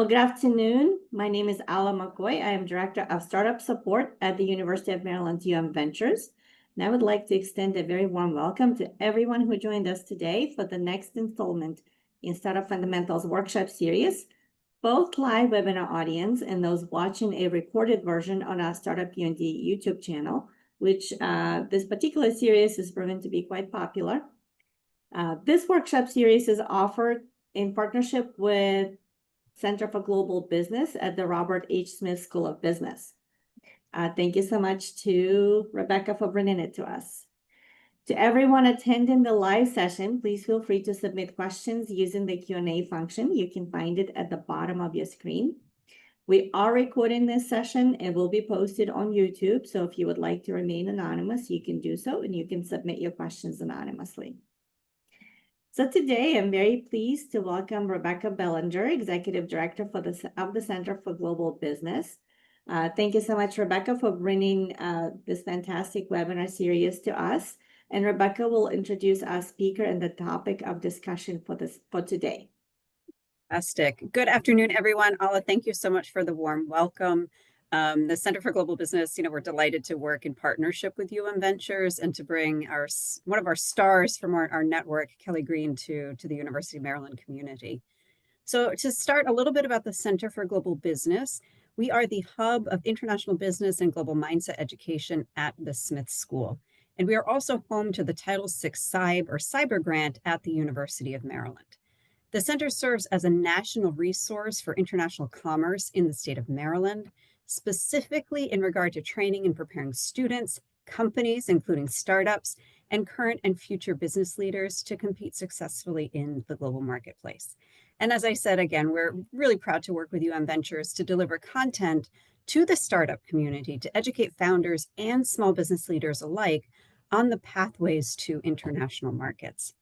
Well, good afternoon. My name is Ala McCoy. I am Director of Startup Support at the University of Maryland UM Ventures. And I would like to extend a very warm welcome to everyone who joined us today for the next installment in Startup Fundamentals Workshop Series, both live webinar audience and those watching a recorded version on our Startup UND YouTube channel, which this particular series has proven to be quite popular. This workshop series is offered in partnership with Center for Global Business at the Robert H. Smith School of Business. Thank you so much to Rebecca for bringing it to us. To everyone attending the live session, please feel free to submit questions using the Q&A function. You can find it at the bottom of your screen. We are recording this session and will be posted on YouTube. So if you would like to remain anonymous, you can do so, and you can submit your questions anonymously. So today, I'm very pleased to welcome Rebecca Bellinger, Executive Director of the Center for Global Business. Thank you so much, Rebecca, for bringing this fantastic webinar series to us. And Rebecca will introduce our speaker and the topic of discussion for today. Fantastic. Good afternoon, everyone. Ala, thank you so much for the warm welcome. The Center for Global Business, we're delighted to work in partnership with UM Ventures and to bring one of our stars from our network, Kelly Green, to the University of Maryland community. So to start a little bit about the Center for Global Business, we are the hub of international business and global mindset education at the Smith School. And we are also home to the Title VI Cyber Grant at the University of Maryland. The center serves as a national resource for international commerce in the state of Maryland, specifically in regard to training and preparing students, companies, including startups, and current and future business leaders to compete successfully in the global marketplace. And as I said, again, we're really proud to work with UM Ventures to deliver content to the startup community to educate founders and small business leaders alike on the pathways to international markets.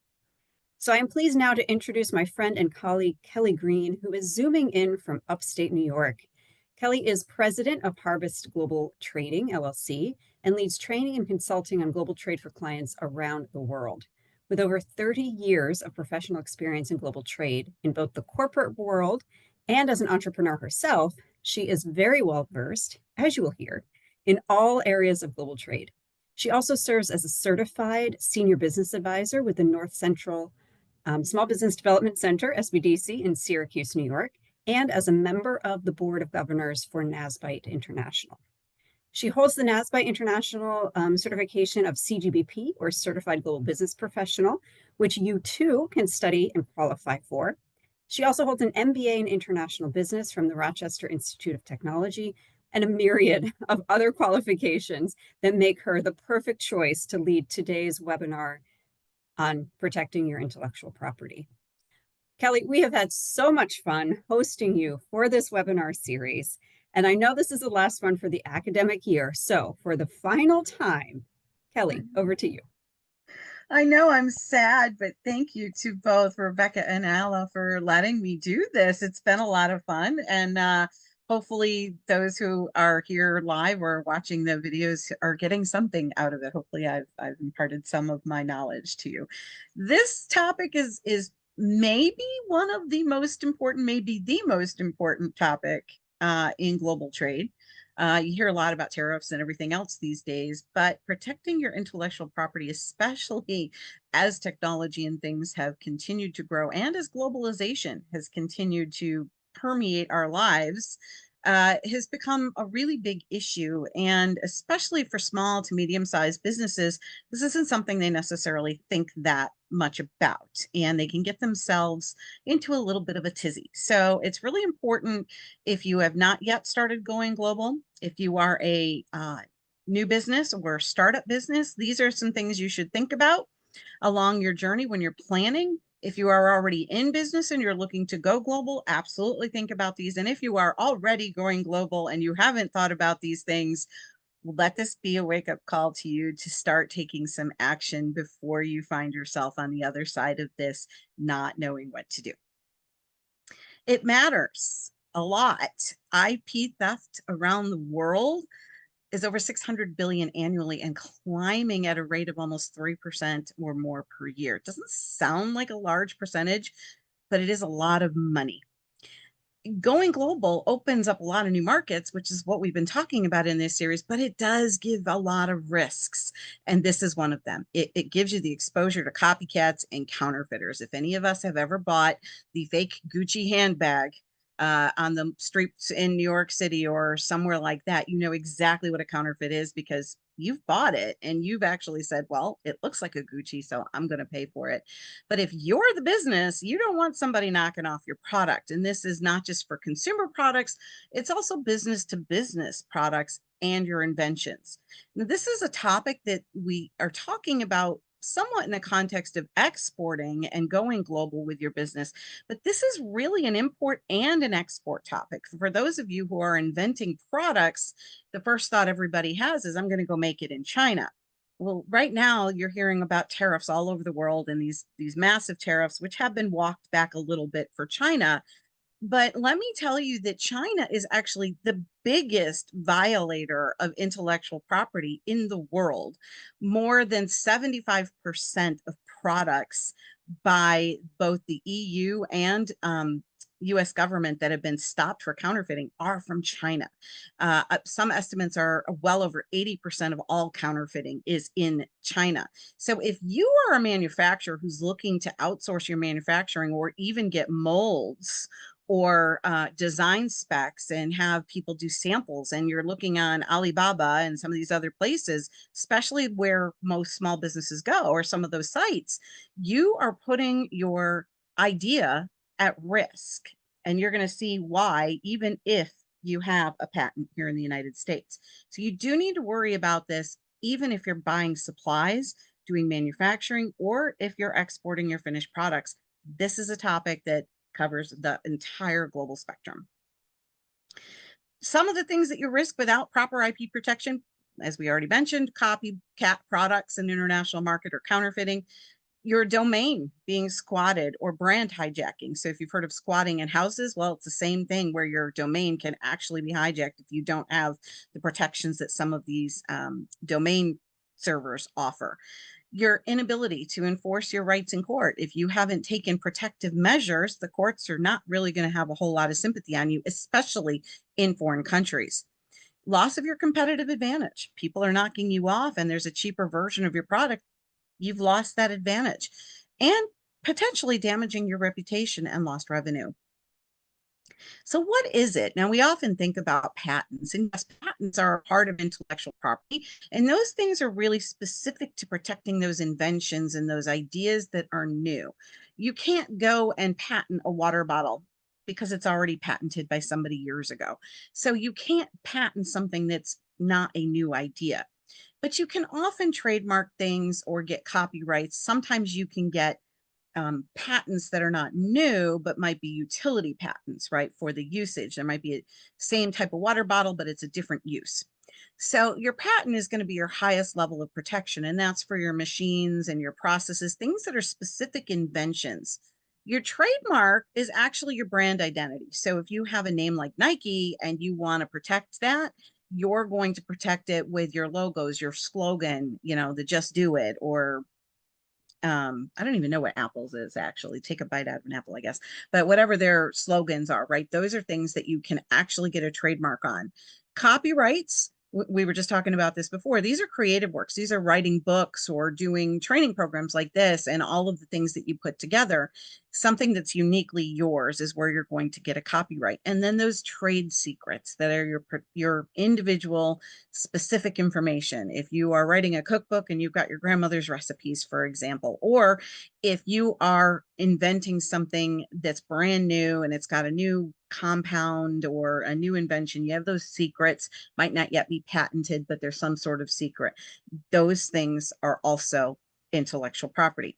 So I'm pleased now to introduce my friend and colleague, Kelly Green, who is zooming in from upstate New York. Kelly is president of Harvest Global Trading, LLC, and leads training and consulting on global trade for clients around the world. With over 30 years of professional experience in global trade in both the corporate world and as an entrepreneur herself, she is very well versed, as you will hear, in all areas of global trade. She also serves as a certified senior business advisor with the North Central Small Business Development Center, SBDC, in Syracuse, New York, and as a member of the Board of Governors for NASBITE International. She holds the NASBITE International certification of CGBP, or Certified Global Business Professional, which you too can study and qualify for. She also holds an MBA in International Business from the Rochester Institute of Technology and a myriad of other qualifications that make her the perfect choice to lead today's webinar on protecting your intellectual property. Kelly, we have had so much fun hosting you for this webinar series, and I know this is the last one for the academic year. So for the final time, Kelly, over to you. I know I'm sad, but thank you to both Rebecca and Ala for letting me do this. It's been a lot of fun, and hopefully those who are here live or watching the videos are getting something out of it. Hopefully I've imparted some of my knowledge to you. This topic is maybe one of the most important, maybe the most important topic in global trade. You hear a lot about tariffs and everything else these days, but protecting your intellectual property, especially as technology and things have continued to grow and as globalization has continued to permeate our lives, has become a really big issue. And especially for small to medium-sized businesses, this isn't something they necessarily think that much about, and they can get themselves into a little bit of a tizzy. So it's really important, if you have not yet started going global, if you are a new business or startup business, these are some things you should think about along your journey when you're planning. If you are already in business and you're looking to go global, absolutely think about these. And if you are already going global and you haven't thought about these things, let this be a wake-up call to you to start taking some action before you find yourself on the other side of this, not knowing what to do. It matters a lot. IP theft around the world is over 600 billion annually and climbing at a rate of almost 3% or more per year. It doesn't sound like a large percentage, but it is a lot of money. going global opens up a lot of new markets, which is what we've been talking about in this series, but it does give a lot of risks. And this is one of them. It gives you the exposure to copycats and counterfeiters. If any of us have ever bought the fake Gucci handbag on the streets in New York City or somewhere like that, you know exactly what a counterfeit is because you've bought it and you've actually said, well, it looks like a Gucci, so I'm going to pay for it. But if you're the business, you don't want somebody knocking off your product. And this is not just for consumer products, it's also business to business products and your inventions. Now, this is a topic that we are talking about somewhat in the context of exporting and going global with your business. But this is really an import and an export topic. For those of you who are inventing products, the first thought everybody has is, I'm going to go make it in China. Well, right now you're hearing about tariffs all over the world and these massive tariffs, which have been walked back a little bit for China. But let me tell you that China is actually the biggest violator of intellectual property in the world. More than 75% of products by both the EU and US government that have been stopped for counterfeiting are from China. Some estimates are well over 80% of all counterfeiting is in China. So if you are a manufacturer who's looking to outsource your manufacturing or even get molds or design specs and have people do samples, and you're looking on Alibaba and some of these other places, especially where most small businesses go or some of those sites, you are putting your idea at risk. And you're going to see why, even if you have a patent here in the United States. So you do need to worry about this, even if you're buying supplies, doing manufacturing, or if you're exporting your finished products. This is a topic that covers the entire global spectrum. Some of the things that you risk without proper IP protection, as we already mentioned, copycat products in the international market or counterfeiting, your domain being squatted or brand hijacking. So if you've heard of squatting in houses, well, it's the same thing where your domain can actually be hijacked if you don't have the protections that some of these domain servers offer. Your inability to enforce your rights in court. If you haven't taken protective measures, the courts are not really going to have a whole lot of sympathy on you, especially in foreign countries. Loss of your competitive advantage. People are knocking you off and there's a cheaper version of your product. You've lost that advantage and potentially damaging your reputation and lost revenue. So what is it? Now, we often think about patents, and yes, patents are a part of intellectual property, and those things are really specific to protecting those inventions and those ideas that are new. You can't go and patent a water bottle because it's already patented by somebody years ago. So you can't patent something that's not a new idea. But you can often trademark things or get copyrights. Sometimes you can get patents that are not new, but might be utility patents, right? For the usage. There might be a same type of water bottle, but it's a different use. So your patent is going to be your highest level of protection, and that's for your machines and your processes, things that are specific inventions. Your trademark is actually your brand identity. So if you have a name like Nike and you want to protect that, you're going to protect it with your logos, your slogan, you know, the just do it, or I don't even know what Apple's is actually. Take a bite out of an apple, I guess. But whatever their slogans are, right? Those are things that you can actually get a trademark on. Copyrights, we were just talking about this before. These are creative works. These are writing books or doing training programs like this and all of the things that you put together. Something that's uniquely yours is where you're going to get a copyright. And then those trade secrets that are your individual specific information. If you are writing a cookbook and you've got your grandmother's recipes, for example, or if you are inventing something that's brand new and it's got a new compound or a new invention, you have those secrets, might not yet be patented, but there's some sort of secret. Those things are also intellectual property.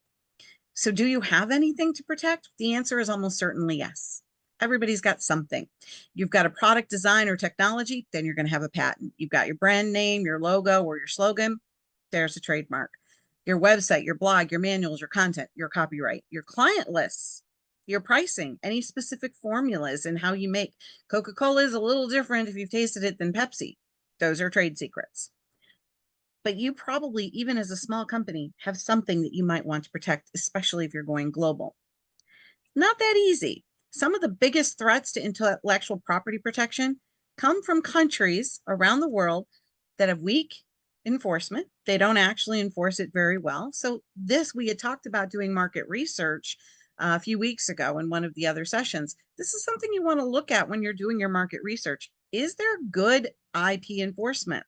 So do you have anything to protect? The answer is almost certainly yes. Everybody's got something. You've got a product design or technology, then you're going to have a patent. You've got your brand name, your logo, or your slogan, there's a trademark. Your website, your blog, your manuals, your content, your copyright, your client lists, your pricing, any specific formulas and how you make. Coca-Cola is a little different if you've tasted it than Pepsi. Those are trade secrets. But you probably, even as a small company, have something that you might want to protect, especially if you're going global. Not that easy. some of the biggest threats to intellectual property protection come from countries around the world that have weak enforcement. They don't actually enforce it very well. So we had talked about doing market research a few weeks ago in one of the other sessions. This is something you want to look at when you're doing your market research. Is there good IP enforcement?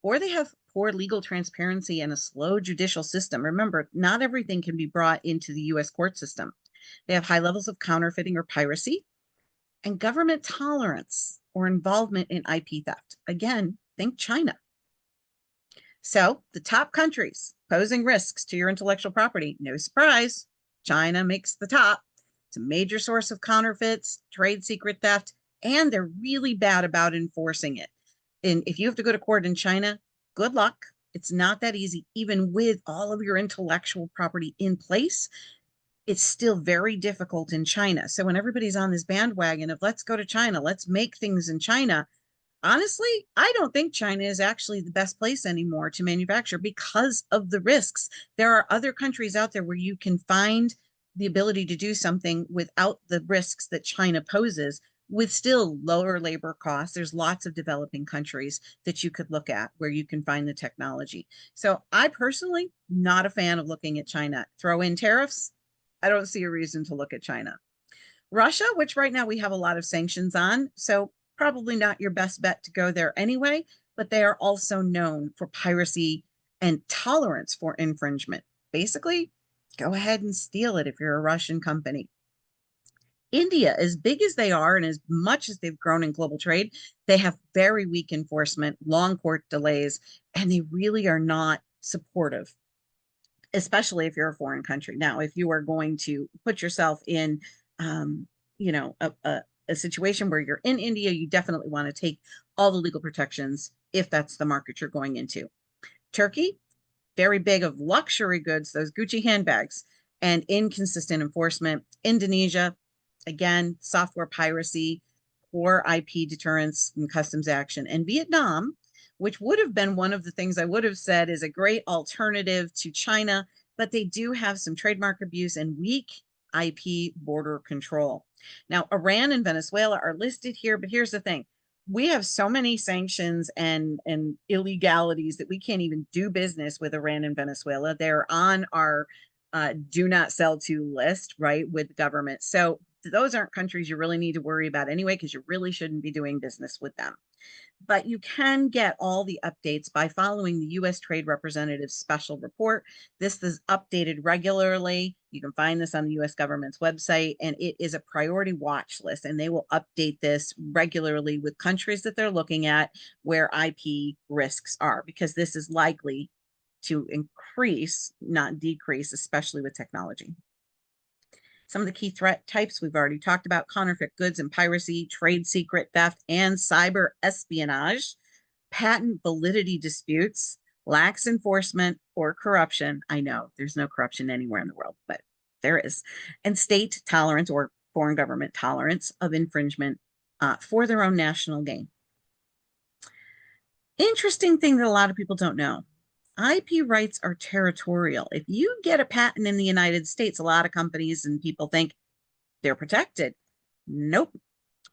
Or they have poor legal transparency and a slow judicial system. Remember, not everything can be brought into the US court system. They have high levels of counterfeiting or piracy and government tolerance or involvement in IP theft. Again, think China. So the top countries posing risks to your intellectual property, no surprise, China makes the top. It's a major source of counterfeits, trade secret theft, and they're really bad about enforcing it. And if you have to go to court in China, good luck. It's not that easy, even with all of your intellectual property in place. It's still very difficult in China. So when everybody's on this bandwagon of let's go to China, let's make things in China, honestly, I don't think China is actually the best place anymore to manufacture because of the risks. There are other countries out there where you can find the ability to do something without the risks that China poses with still lower labor costs. There's lots of developing countries that you could look at where you can find the technology. So I personally, not a fan of looking at China. Throw in tariffs, I don't see a reason to look at China. Russia, which right now we have a lot of sanctions on, so probably not your best bet to go there anyway, but they are also known for piracy and tolerance for infringement. Basically, go ahead and steal it if you're a Russian company. India, as big as they are and as much as they've grown in global trade, they have very weak enforcement, long court delays, and they really are not supportive, especially if you're a foreign country. Now, if you are going to put yourself in, a situation where you're in India, you definitely want to take all the legal protections if that's the market you're going into. Turkey, very big of luxury goods, those Gucci handbags, and inconsistent enforcement. Indonesia, again, software piracy, poor IP deterrence and customs action. And Vietnam, which would have been one of the things I would have said is a great alternative to China, but they do have some trademark abuse and weak IP border control. Now, Iran and Venezuela are listed here, but here's the thing. We have so many sanctions and illegalities that we can't even do business with Iran and Venezuela. They're on our do not sell to list, right, with government. So those aren't countries you really need to worry about anyway, because you really shouldn't be doing business with them. But you can get all the updates by following the U.S. Trade Representative's special report. This is updated regularly. You can find this on the U.S. government's website, and it is a priority watch list, and they will update this regularly with countries that they're looking at where IP risks are, because this is likely to increase, not decrease, especially with technology. Some of the key threat types we've already talked about: counterfeit goods and piracy, trade secret theft, and cyber espionage, patent validity disputes, lax enforcement or corruption. I know there's no corruption anywhere in the world, but there is. And state tolerance or foreign government tolerance of infringement for their own national gain. Interesting thing that a lot of people don't know. IP rights are territorial. If you get a patent in the United States, a lot of companies and people think they're protected. Nope.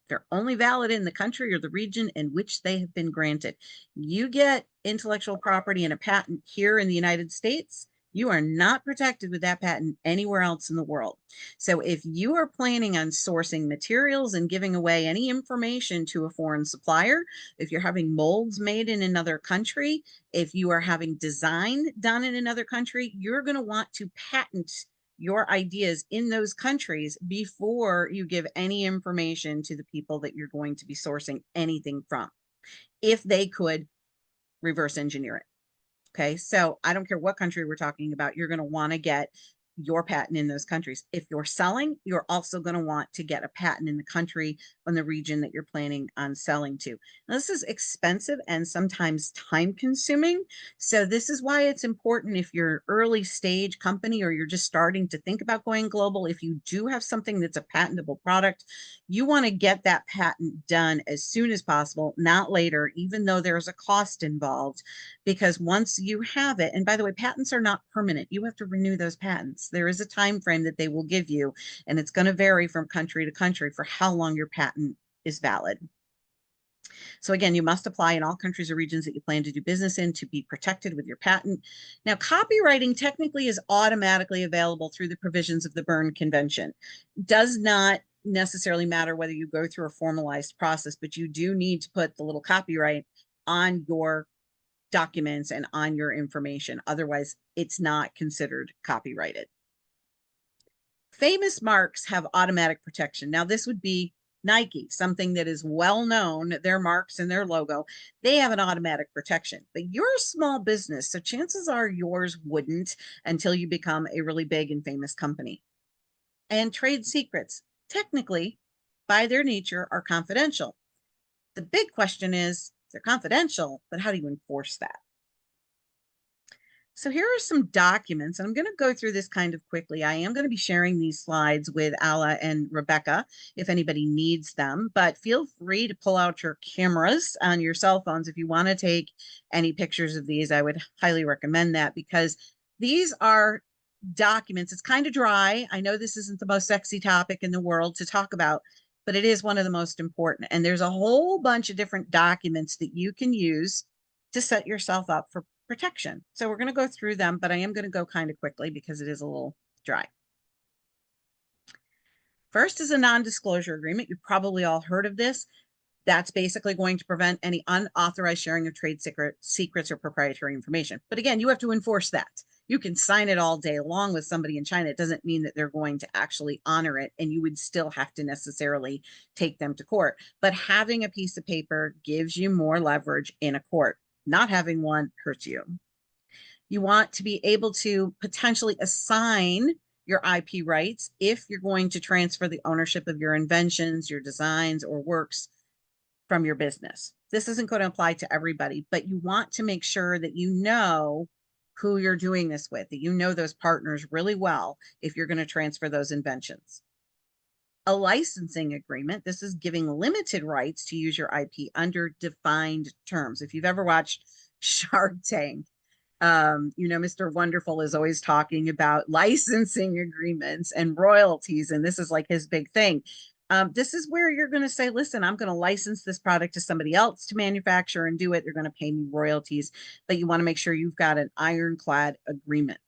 They're only valid in the country or the region in which they have been granted. You get intellectual property and a patent here in the United States, you are not protected with that patent anywhere else in the world. So if you are planning on sourcing materials and giving away any information to a foreign supplier, if you're having molds made in another country, if you are having design done in another country, you're going to want to patent your ideas in those countries before you give any information to the people that you're going to be sourcing anything from, if they could reverse engineer it. Okay, so I don't care what country we're talking about, you're going to want to get your patent in those countries. If you're selling, you're also going to want to get a patent in the country and the region that you're planning on selling to. Now, this is expensive and sometimes time consuming. So this is why it's important, if you're an early stage company or you're just starting to think about going global, if you do have something that's a patentable product, you want to get that patent done as soon as possible, not later, even though there's a cost involved, because once you have it, and by the way, patents are not permanent. You have to renew those patents. patents. There is a time frame that they will give you, and it's going to vary from country to country for how long your patent is valid. So again, you must apply in all countries or regions that you plan to do business in to be protected with your patent. Now, copywriting technically is automatically available through the provisions of the Berne Convention. Does not necessarily matter whether you go through a formalized process, but you do need to put the little copyright on your documents and on your information. Otherwise, it's not considered copyrighted. Famous marks have automatic protection. Now, this would be Nike, something that is well known, their marks and their logo, they have an automatic protection. But you're a small business, so chances are yours wouldn't until you become a really big and famous company. And trade secrets, technically, by their nature, are confidential. The big question is, they're confidential, but how do you enforce that? So here are some documents, and I'm going to go through this kind of quickly. I am going to be sharing these slides with Alla and Rebecca if anybody needs them, but feel free to pull out your cameras on your cell phones if you want to take any pictures of these. I would highly recommend that because these are documents. It's kind of dry. I know this isn't the most sexy topic in the world to talk about, but it is one of the most important. And there's a whole bunch of different documents that you can use to set yourself up for protection. So we're going to go through them, but I am going to go kind of quickly because it is a little dry. First is a non-disclosure agreement. You've probably all heard of this. That's basically going to prevent any unauthorized sharing of trade secrets or proprietary information. But again, you have to enforce that. You can sign it all day long with somebody in China. It doesn't mean that they're going to actually honor it, and you would still have to necessarily take them to court. But having a piece of paper gives you more leverage in a court. Not having one hurts you. You want to be able to potentially assign your IP rights if you're going to transfer the ownership of your inventions, your designs, or works from your business. This isn't going to apply to everybody, but you want to make sure that you know who you're doing this with, that you know those partners really well if you're going to transfer those inventions. A licensing agreement, this is giving limited rights to use your IP under defined terms. If you've ever watched Shark Tank, you know, Mr. Wonderful is always talking about licensing agreements and royalties, and this is like his big thing. This is where you're going to say, listen, I'm going to license this product to somebody else to manufacture and do it. They're going to pay me royalties, but you want to make sure you've got an ironclad agreement.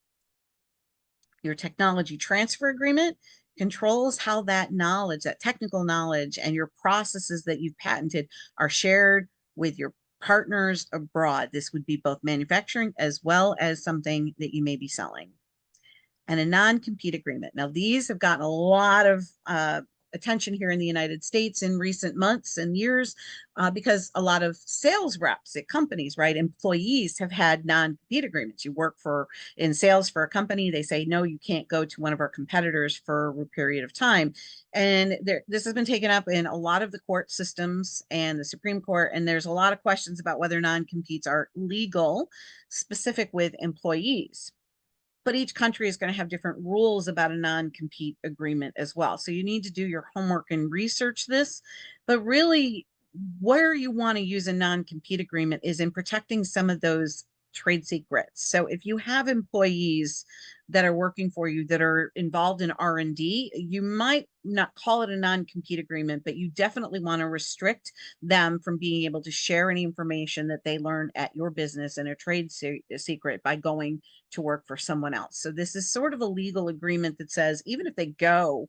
Your technology transfer agreement controls how that knowledge, that technical knowledge, and your processes that you've patented are shared with your partners abroad. This would be both manufacturing as well as something that you may be selling. And a non-compete agreement. Now, these have gotten a lot of attention here in the United States in recent months and years because a lot of sales reps at companies, right, employees have had non-compete agreements. You work in sales for a company, they say, no, you can't go to one of our competitors for a period of time. And this has been taken up in a lot of the court systems and the Supreme Court, and there's a lot of questions about whether non-competes are legal, specific with employees. But each country is going to have different rules about a non-compete agreement as well. So you need to do your homework and research this. But really, where you want to use a non-compete agreement is in protecting some of those trade secrets. So if you have employees that are working for you that are involved in R&D, you might not call it a non-compete agreement, but you definitely want to restrict them from being able to share any information that they learn at your business in a trade secret by going to work for someone else. So this is sort of a legal agreement that says even if they go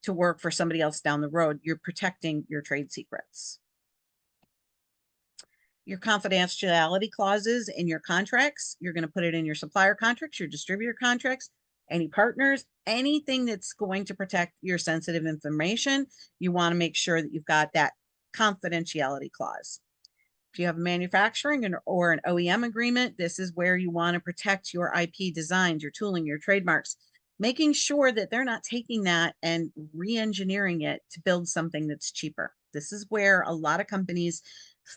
to work for somebody else down the road, you're protecting your trade secrets. Your confidentiality clauses in your contracts, you're going to put it in your supplier contracts, your distributor contracts, any partners, anything that's going to protect your sensitive information. You want to make sure that you've got that confidentiality clause. If you have a manufacturing or an OEM agreement, this is where you want to protect your IP designs, your tooling, your trademarks, making sure that they're not taking that and re-engineering it to build something that's cheaper. This is where a lot of companies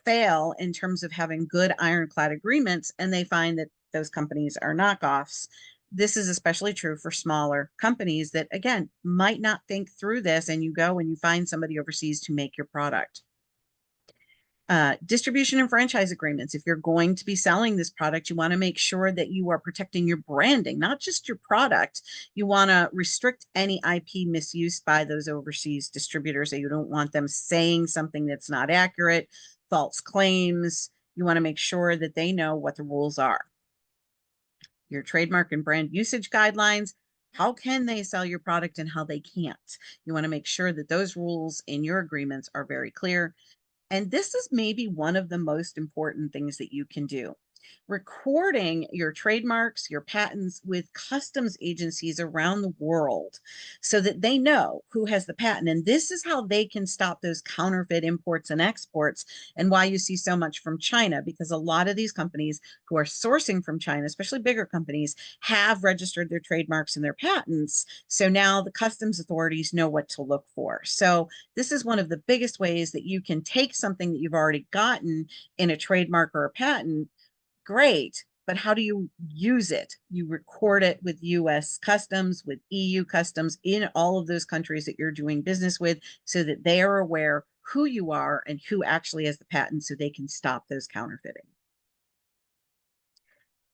fail in terms of having good ironclad agreements, and they find that those companies are knockoffs. This is especially true for smaller companies that, again, might not think through this, and you go and you find somebody overseas to make your product. Distribution and franchise agreements. If you're going to be selling this product, you want to make sure that you are protecting your branding, not just your product. You want to restrict any IP misuse by those overseas distributors. So you don't want them saying something that's not accurate, false claims. You want to make sure that they know what the rules are. Your trademark and brand usage guidelines. How can they sell your product and how they can't? You want to make sure that those rules in your agreements are very clear. And this is maybe one of the most important things that you can do. Recording your trademarks, your patents with customs agencies around the world so that they know who has the patent. And this is how they can stop those counterfeit imports and exports, and why you see so much from China, because a lot of these companies who are sourcing from China, especially bigger companies, have registered their trademarks and their patents. So now the customs authorities know what to look for. So this is one of the biggest ways that you can take something that you've already gotten in a trademark or a patent. Great, but how do you use it? You record it with US customs, with EU customs, in all of those countries that you're doing business with, so that they are aware who you are and who actually has the patent, so they can stop those counterfeiting.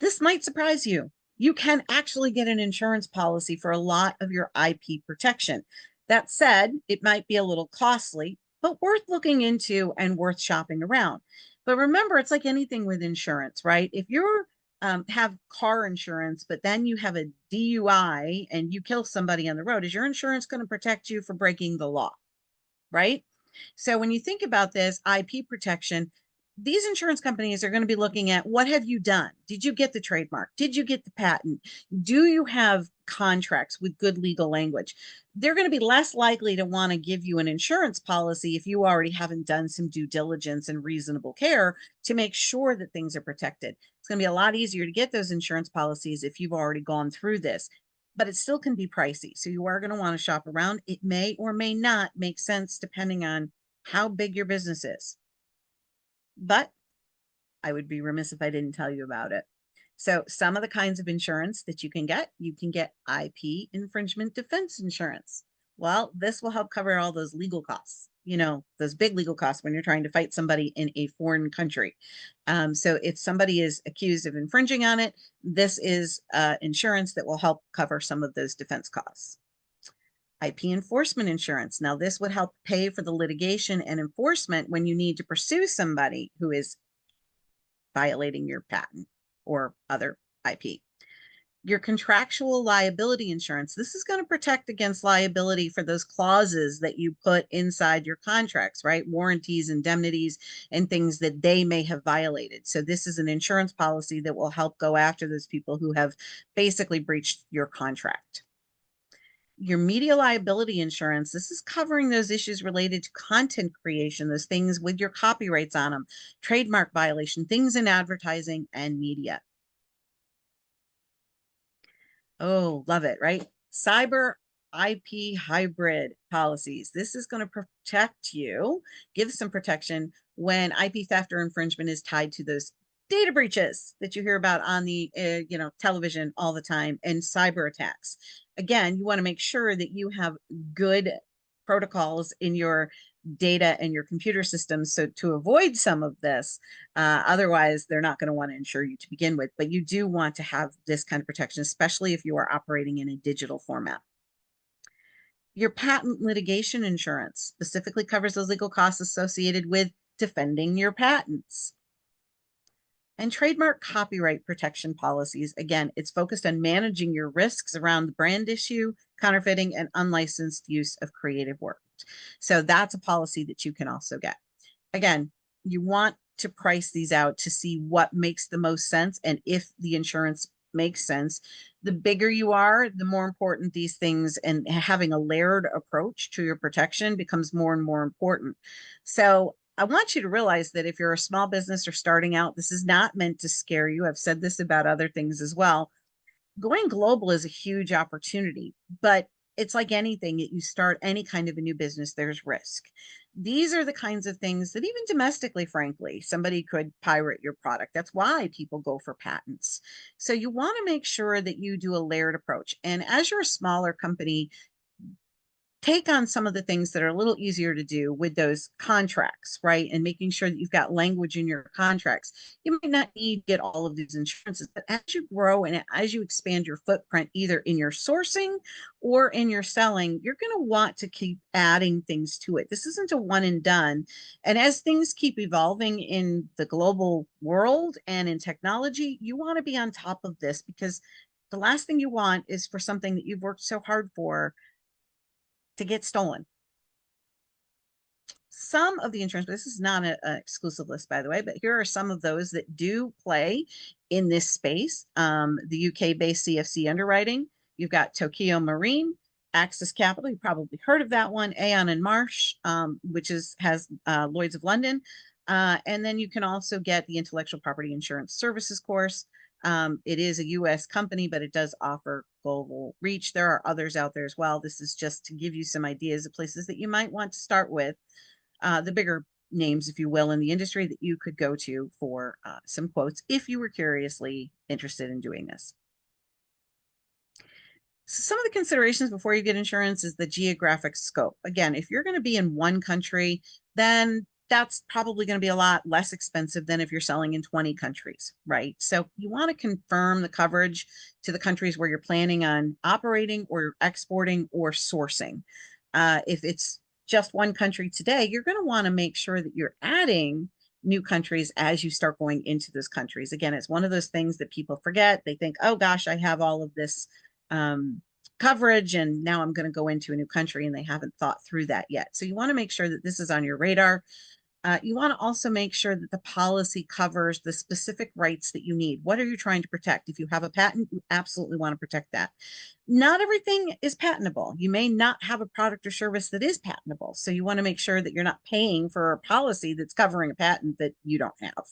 This might surprise you. You can actually get an insurance policy for a lot of your IP protection. That said, it might be a little costly, but worth looking into and worth shopping around. But remember, it's like anything with insurance, right? If you're have car insurance, but then you have a DUI and you kill somebody on the road, is your insurance going to protect you for breaking the law, right? So when you think about this IP protection, these insurance companies are going to be looking at, what have you done? Did you get the trademark? Did you get the patent? Do you have contracts with good legal language? They're going to be less likely to want to give you an insurance policy if you already haven't done some due diligence and reasonable care to make sure that things are protected. It's going to be a lot easier to get those insurance policies if you've already gone through this, but it still can be pricey. So you are going to want to shop around. It may or may not make sense depending on how big your business is. But I would be remiss if I didn't tell you about it. So some of the kinds of insurance that you can get IP infringement defense insurance. Well, this will help cover all those legal costs, those big legal costs when you're trying to fight somebody in a foreign country. So if somebody is accused of infringing on it, this is insurance that will help cover some of those defense costs. IP enforcement insurance. Now, this would help pay for the litigation and enforcement when you need to pursue somebody who is violating your patent or other IP. Your contractual liability insurance. This is going to protect against liability for those clauses that you put inside your contracts, right? Warranties, indemnities, and things that they may have violated. So this is an insurance policy that will help go after those people who have basically breached your contract. Your media liability insurance, this is covering those issues related to content creation, those things with your copyrights on them, trademark violation, things in advertising and media. Oh, love it, right? Cyber IP hybrid policies. This is going to protect you, give some protection when IP theft or infringement is tied to those data breaches that you hear about on the television all the time, and cyber attacks. Again, you want to make sure that you have good protocols in your data and your computer systems, so to avoid some of this. Otherwise, they're not going to want to insure you to begin with, but you do want to have this kind of protection, especially if you are operating in a digital format. Your patent litigation insurance specifically covers those legal costs associated with defending your patents. And trademark copyright protection policies, again, it's focused on managing your risks around the brand issue, counterfeiting, and unlicensed use of creative work. So that's a policy that you can also get. Again, you want to price these out to see what makes the most sense and if the insurance makes sense. The bigger you are, the more important these things, and having a layered approach to your protection becomes more and more important. So I want you to realize that if you're a small business or starting out, this is not meant to scare you. I've said this about other things as well. Going global is a huge opportunity, but it's like anything that you start any kind of a new business, there's risk. These are the kinds of things that even domestically, frankly, somebody could pirate your product. That's why people go for patents. So you want to make sure that you do a layered approach. And as you're a smaller company, take on some of the things that are a little easier to do with those contracts, right? And making sure that you've got language in your contracts. You might not need to get all of these insurances, but as you grow and as you expand your footprint, either in your sourcing or in your selling, you're going to want to keep adding things to it. This isn't a one and done. And as things keep evolving in the global world and in technology, you want to be on top of this, because the last thing you want is for something that you've worked so hard for to get stolen. Some of the insurance, this is not an exclusive list, by the way, but here are some of those that do play in this space. The UK-based CFC Underwriting, you've got Tokio Marine, Axis Capital, you probably heard of that one, Aon and Marsh, which has Lloyd's of London. And then you can also get the Intellectual Property Insurance Services course. It is a US company, but it does offer global reach. There are others out there as well. This is just to give you some ideas of places that you might want to start with, the bigger names, if you will, in the industry that you could go to for some quotes if you were curiously interested in doing this. So some of the considerations before you get insurance is the geographic scope. Again, if you're going to be in one country, then that's probably going to be a lot less expensive than if you're selling in 20 countries, right? So you want to confirm the coverage to the countries where you're planning on operating or exporting or sourcing. If it's just one country today, you're going to want to make sure that you're adding new countries as you start going into those countries. Again, it's one of those things that people forget. They think, oh gosh, I have all of this coverage and now I'm going to go into a new country, and they haven't thought through that yet. So you want to make sure that this is on your radar. You want to also make sure that the policy covers the specific rights that you need. What are you trying to protect? If you have a patent, you absolutely want to protect that. Not everything is patentable. You may not have a product or service that is patentable. So you want to make sure that you're not paying for a policy that's covering a patent that you don't have.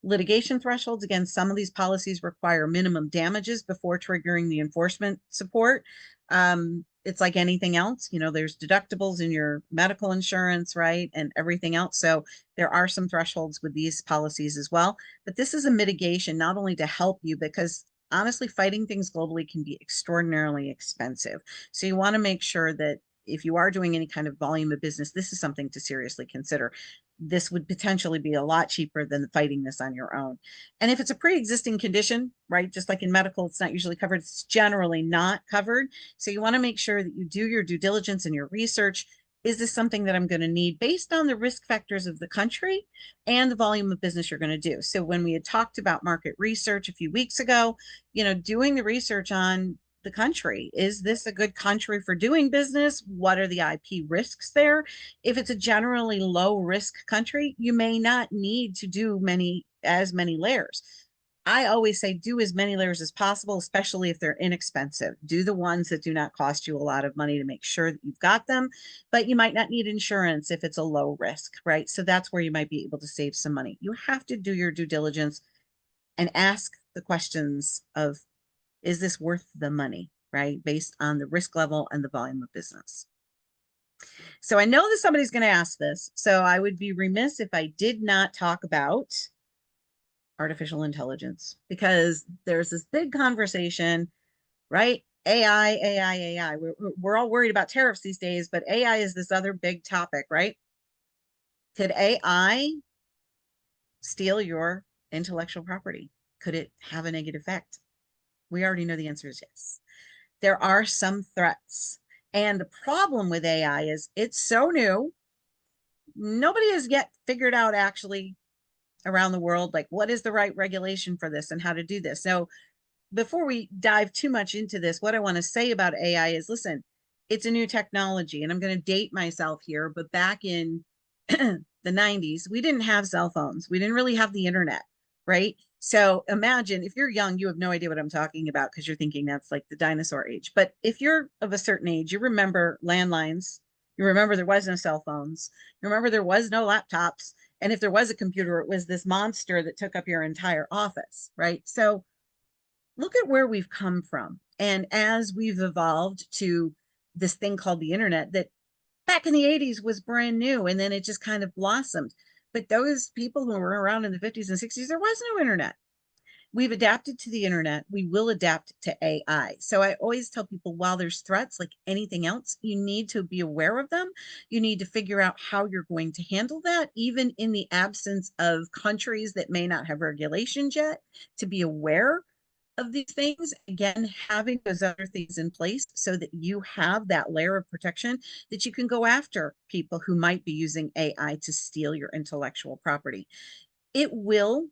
Litigation thresholds. Again, some of these policies require minimum damages before triggering the enforcement support. It's like anything else, you know, there's deductibles in your medical insurance, right? And everything else. So there are some thresholds with these policies as well. But this is a mitigation, not only to help you, because honestly, fighting things globally can be extraordinarily expensive. So you want to make sure that if you are doing any kind of volume of business, this is something to seriously consider. This would potentially be a lot cheaper than fighting this on your own. And if it's a pre-existing condition, right, just like in medical, it's not usually covered, it's generally not covered. So you want to make sure that you do your due diligence and your research. Is this something that I'm going to need based on the risk factors of the country and the volume of business you're going to do? So when we had talked about market research a few weeks ago, you know, doing the research on the country. Is this a good country for doing business? What are the IP risks there? If it's a generally low risk country, you may not need to do as many layers. I always say do as many layers as possible, especially if they're inexpensive. Do the ones that do not cost you a lot of money to make sure that you've got them, but you might not need insurance if it's a low risk, right? So that's where you might be able to save some money. You have to do your due diligence and ask the questions of, is this worth the money, right? Based on the risk level and the volume of business. So I know that somebody's going to ask this, so I would be remiss if I did not talk about artificial intelligence, because there's this big conversation, right? AI. We're all worried about tariffs these days, but AI is this other big topic, right? Could AI steal your intellectual property? Could it have a negative effect? We already know the answer is yes. There are some threats. And the problem with AI is it's so new. Nobody has yet figured out actually around the world, like what is the right regulation for this and how to do this. So before we dive too much into this, what I want to say about AI is, listen, it's a new technology, and I'm going to date myself here, but back in the 90s, we didn't have cell phones. We didn't really have the internet, right? So imagine if you're young, you have no idea what I'm talking about because you're thinking that's like the dinosaur age. But if you're of a certain age, you remember landlines, you remember there was no cell phones, you remember there was no laptops. And if there was a computer, it was this monster that took up your entire office, right? So look at where we've come from. And as we've evolved to this thing called the internet that back in the 80s was brand new, and then it just kind of blossomed. But those people who were around in the 50s and 60s, there was no internet. We've adapted to the internet. We will adapt to AI. So I always tell people, while there's threats like anything else, you need to be aware of them. You need to figure out how you're going to handle that, even in the absence of countries that may not have regulations yet, to be aware of these things. Again, having those other things in place so that you have that layer of protection that you can go after people who might be using AI to steal your intellectual property. It will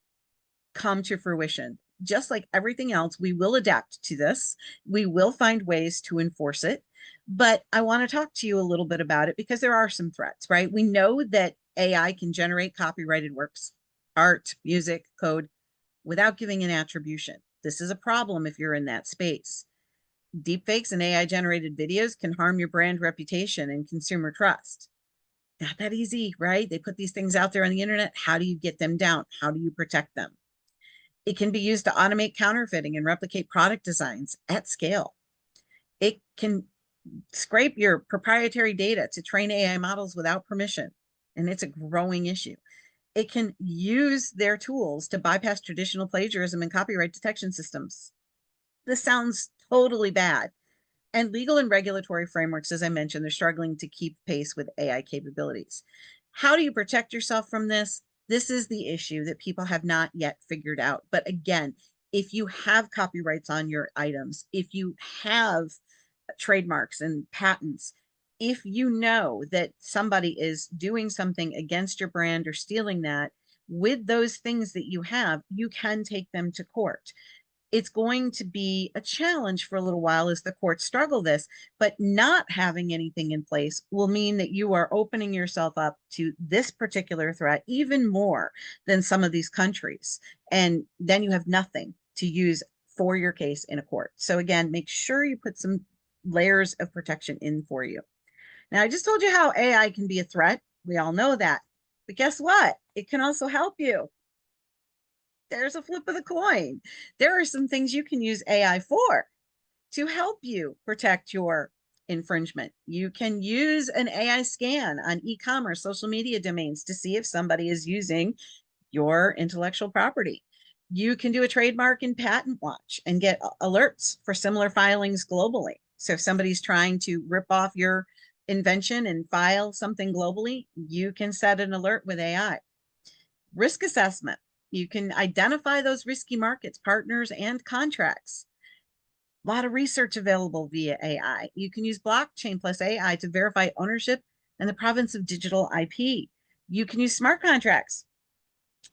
come to fruition. Just like everything else, we will adapt to this. We will find ways to enforce it. But I want to talk to you a little bit about it because there are some threats, right? We know that AI can generate copyrighted works, art, music, code, without giving an attribution. This is a problem if you're in that space. Deepfakes and AI generated videos can harm your brand reputation and consumer trust. Not that easy, right? They put these things out there on the internet. How do you get them down? How do you protect them? It can be used to automate counterfeiting and replicate product designs at scale. It can scrape your proprietary data to train AI models without permission, and it's a growing issue. It can use their tools to bypass traditional plagiarism and copyright detection systems. This sounds totally bad. And legal and regulatory frameworks, as I mentioned, they're struggling to keep pace with AI capabilities. How do you protect yourself from this? This is the issue that people have not yet figured out. But again, if you have copyrights on your items, if you have trademarks and patents, if you know that somebody is doing something against your brand or stealing that, with those things that you have, you can take them to court. It's going to be a challenge for a little while as the courts struggle this, but not having anything in place will mean that you are opening yourself up to this particular threat even more than some of these countries. And then you have nothing to use for your case in a court. So again, make sure you put some layers of protection in for you. Now, I just told you how AI can be a threat. We all know that. But guess what? It can also help you. There's a flip of the coin. There are some things you can use AI for to help you protect your infringement. You can use an AI scan on e-commerce, social media domains to see if somebody is using your intellectual property. You can do a trademark and patent watch and get alerts for similar filings globally. So if somebody's trying to rip off your invention and file something globally, you can set an alert with AI. Risk assessment. You can identify those risky markets, partners, and contracts. A lot of research available via AI. You can use blockchain plus AI to verify ownership and the province of digital IP. You can use smart contracts.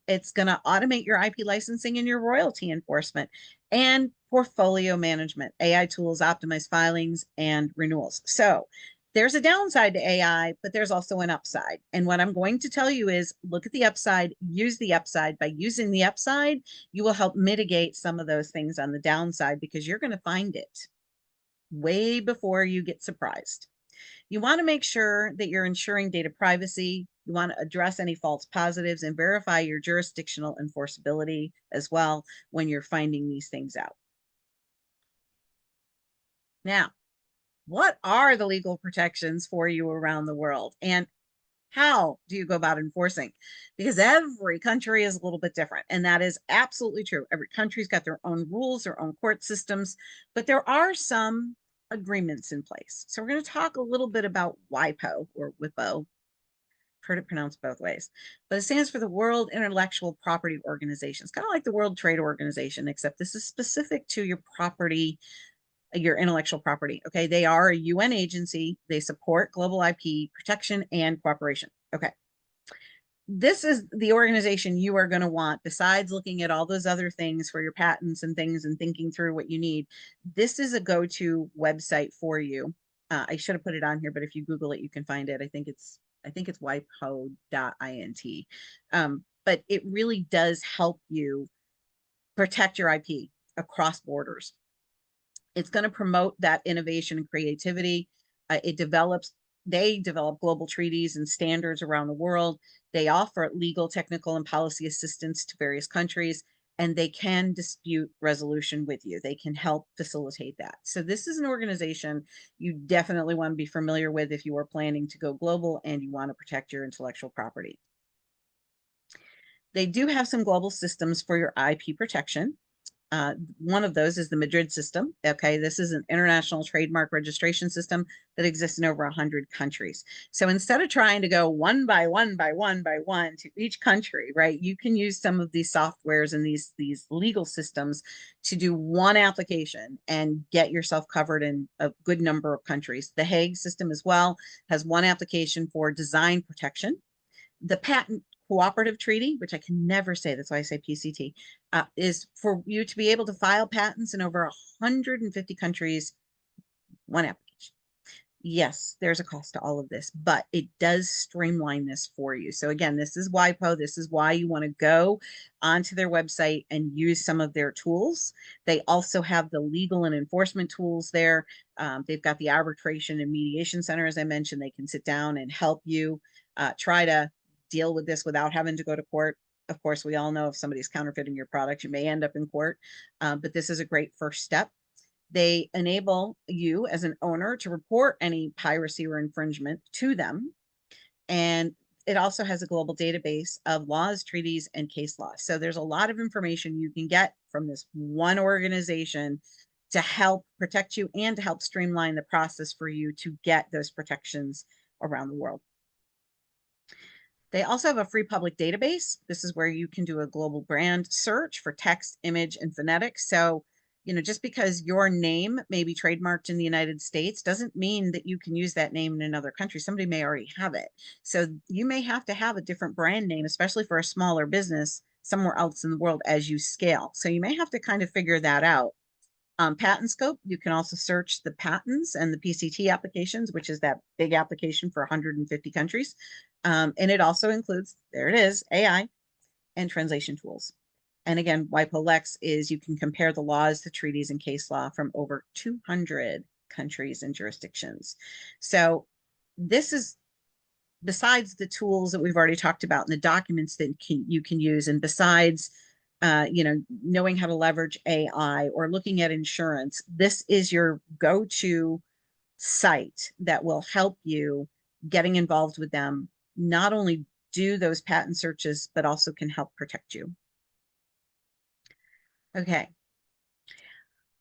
It's going to automate your IP licensing and your royalty enforcement and portfolio management. AI tools optimize filings and renewals. So there's a downside to AI, but there's also an upside. And what I'm going to tell you is look at the upside, use the upside. By using the upside, you will help mitigate some of those things on the downside because you're going to find it way before you get surprised. You want to make sure that you're ensuring data privacy. You want to address any false positives and verify your jurisdictional enforceability as well when you're finding these things out. Now, what are the legal protections for you around the world? And how do you go about enforcing? Because every country is a little bit different. And that is absolutely true. Every country's got their own rules, their own court systems, but there are some agreements in place. So we're going to talk a little bit about WIPO or WIPO. Heard it pronounced both ways, but it stands for the World Intellectual Property Organization. It's kind of like the World Trade Organization, except this is specific to your property, your intellectual property. Okay. They are a UN agency. They support global IP protection and cooperation. Okay. This is the organization you are going to want, besides looking at all those other things for your patents and things and thinking through what you need. This is a go-to website for you. I should have put it on here, but if you Google it, you can find it. I think it's wipo.int. But it really does help you protect your IP across borders. It's going to promote that innovation and creativity. They develop global treaties and standards around the world. They offer legal, technical, and policy assistance to various countries, and they can dispute resolution with you. They can help facilitate that. So this is an organization you definitely want to be familiar with if you are planning to go global and you want to protect your intellectual property. They do have some global systems for your IP protection. One of those is the Madrid system. Okay, this is an international trademark registration system that exists in over 100 countries. So instead of trying to go one by one by one by one to each country, right, you can use some of these softwares and these legal systems to do one application and get yourself covered in a good number of countries. The Hague system as well has one application for design protection. The patent cooperative treaty, which I can never say, that's why I say PCT, is for you to be able to file patents in over 150 countries, one application. Yes, there's a cost to all of this, but it does streamline this for you. So again, this is WIPO. This is why you want to go onto their website and use some of their tools. They also have the legal and enforcement tools there. They've got the arbitration and mediation center, as I mentioned. They can sit down and help you try to deal with this without having to go to court. Of course, we all know if somebody's counterfeiting your product, you may end up in court, but this is a great first step. They enable you as an owner to report any piracy or infringement to them. And it also has a global database of laws, treaties, and case law. So there's a lot of information you can get from this one organization to help protect you and to help streamline the process for you to get those protections around the world. They also have a free public database. This is where you can do a global brand search for text, image, and phonetics. So, you know, just because your name may be trademarked in the United States doesn't mean that you can use that name in another country. Somebody may already have it. So you may have to have a different brand name, especially for a smaller business somewhere else in the world as you scale. So you may have to kind of figure that out. Patent Scope, you can also search the patents and the PCT applications, which is that big application for 150 countries. And it also includes, there it is, AI and translation tools. And again, WIPO Lex is you can compare the laws, the treaties, and case law from over 200 countries and jurisdictions. So this is, besides the tools that we've already talked about and the documents that you can use, and besides you know, knowing how to leverage AI or looking at insurance, this is your go-to site that will help you getting involved with them, not only do those patent searches, but also can help protect you. Okay.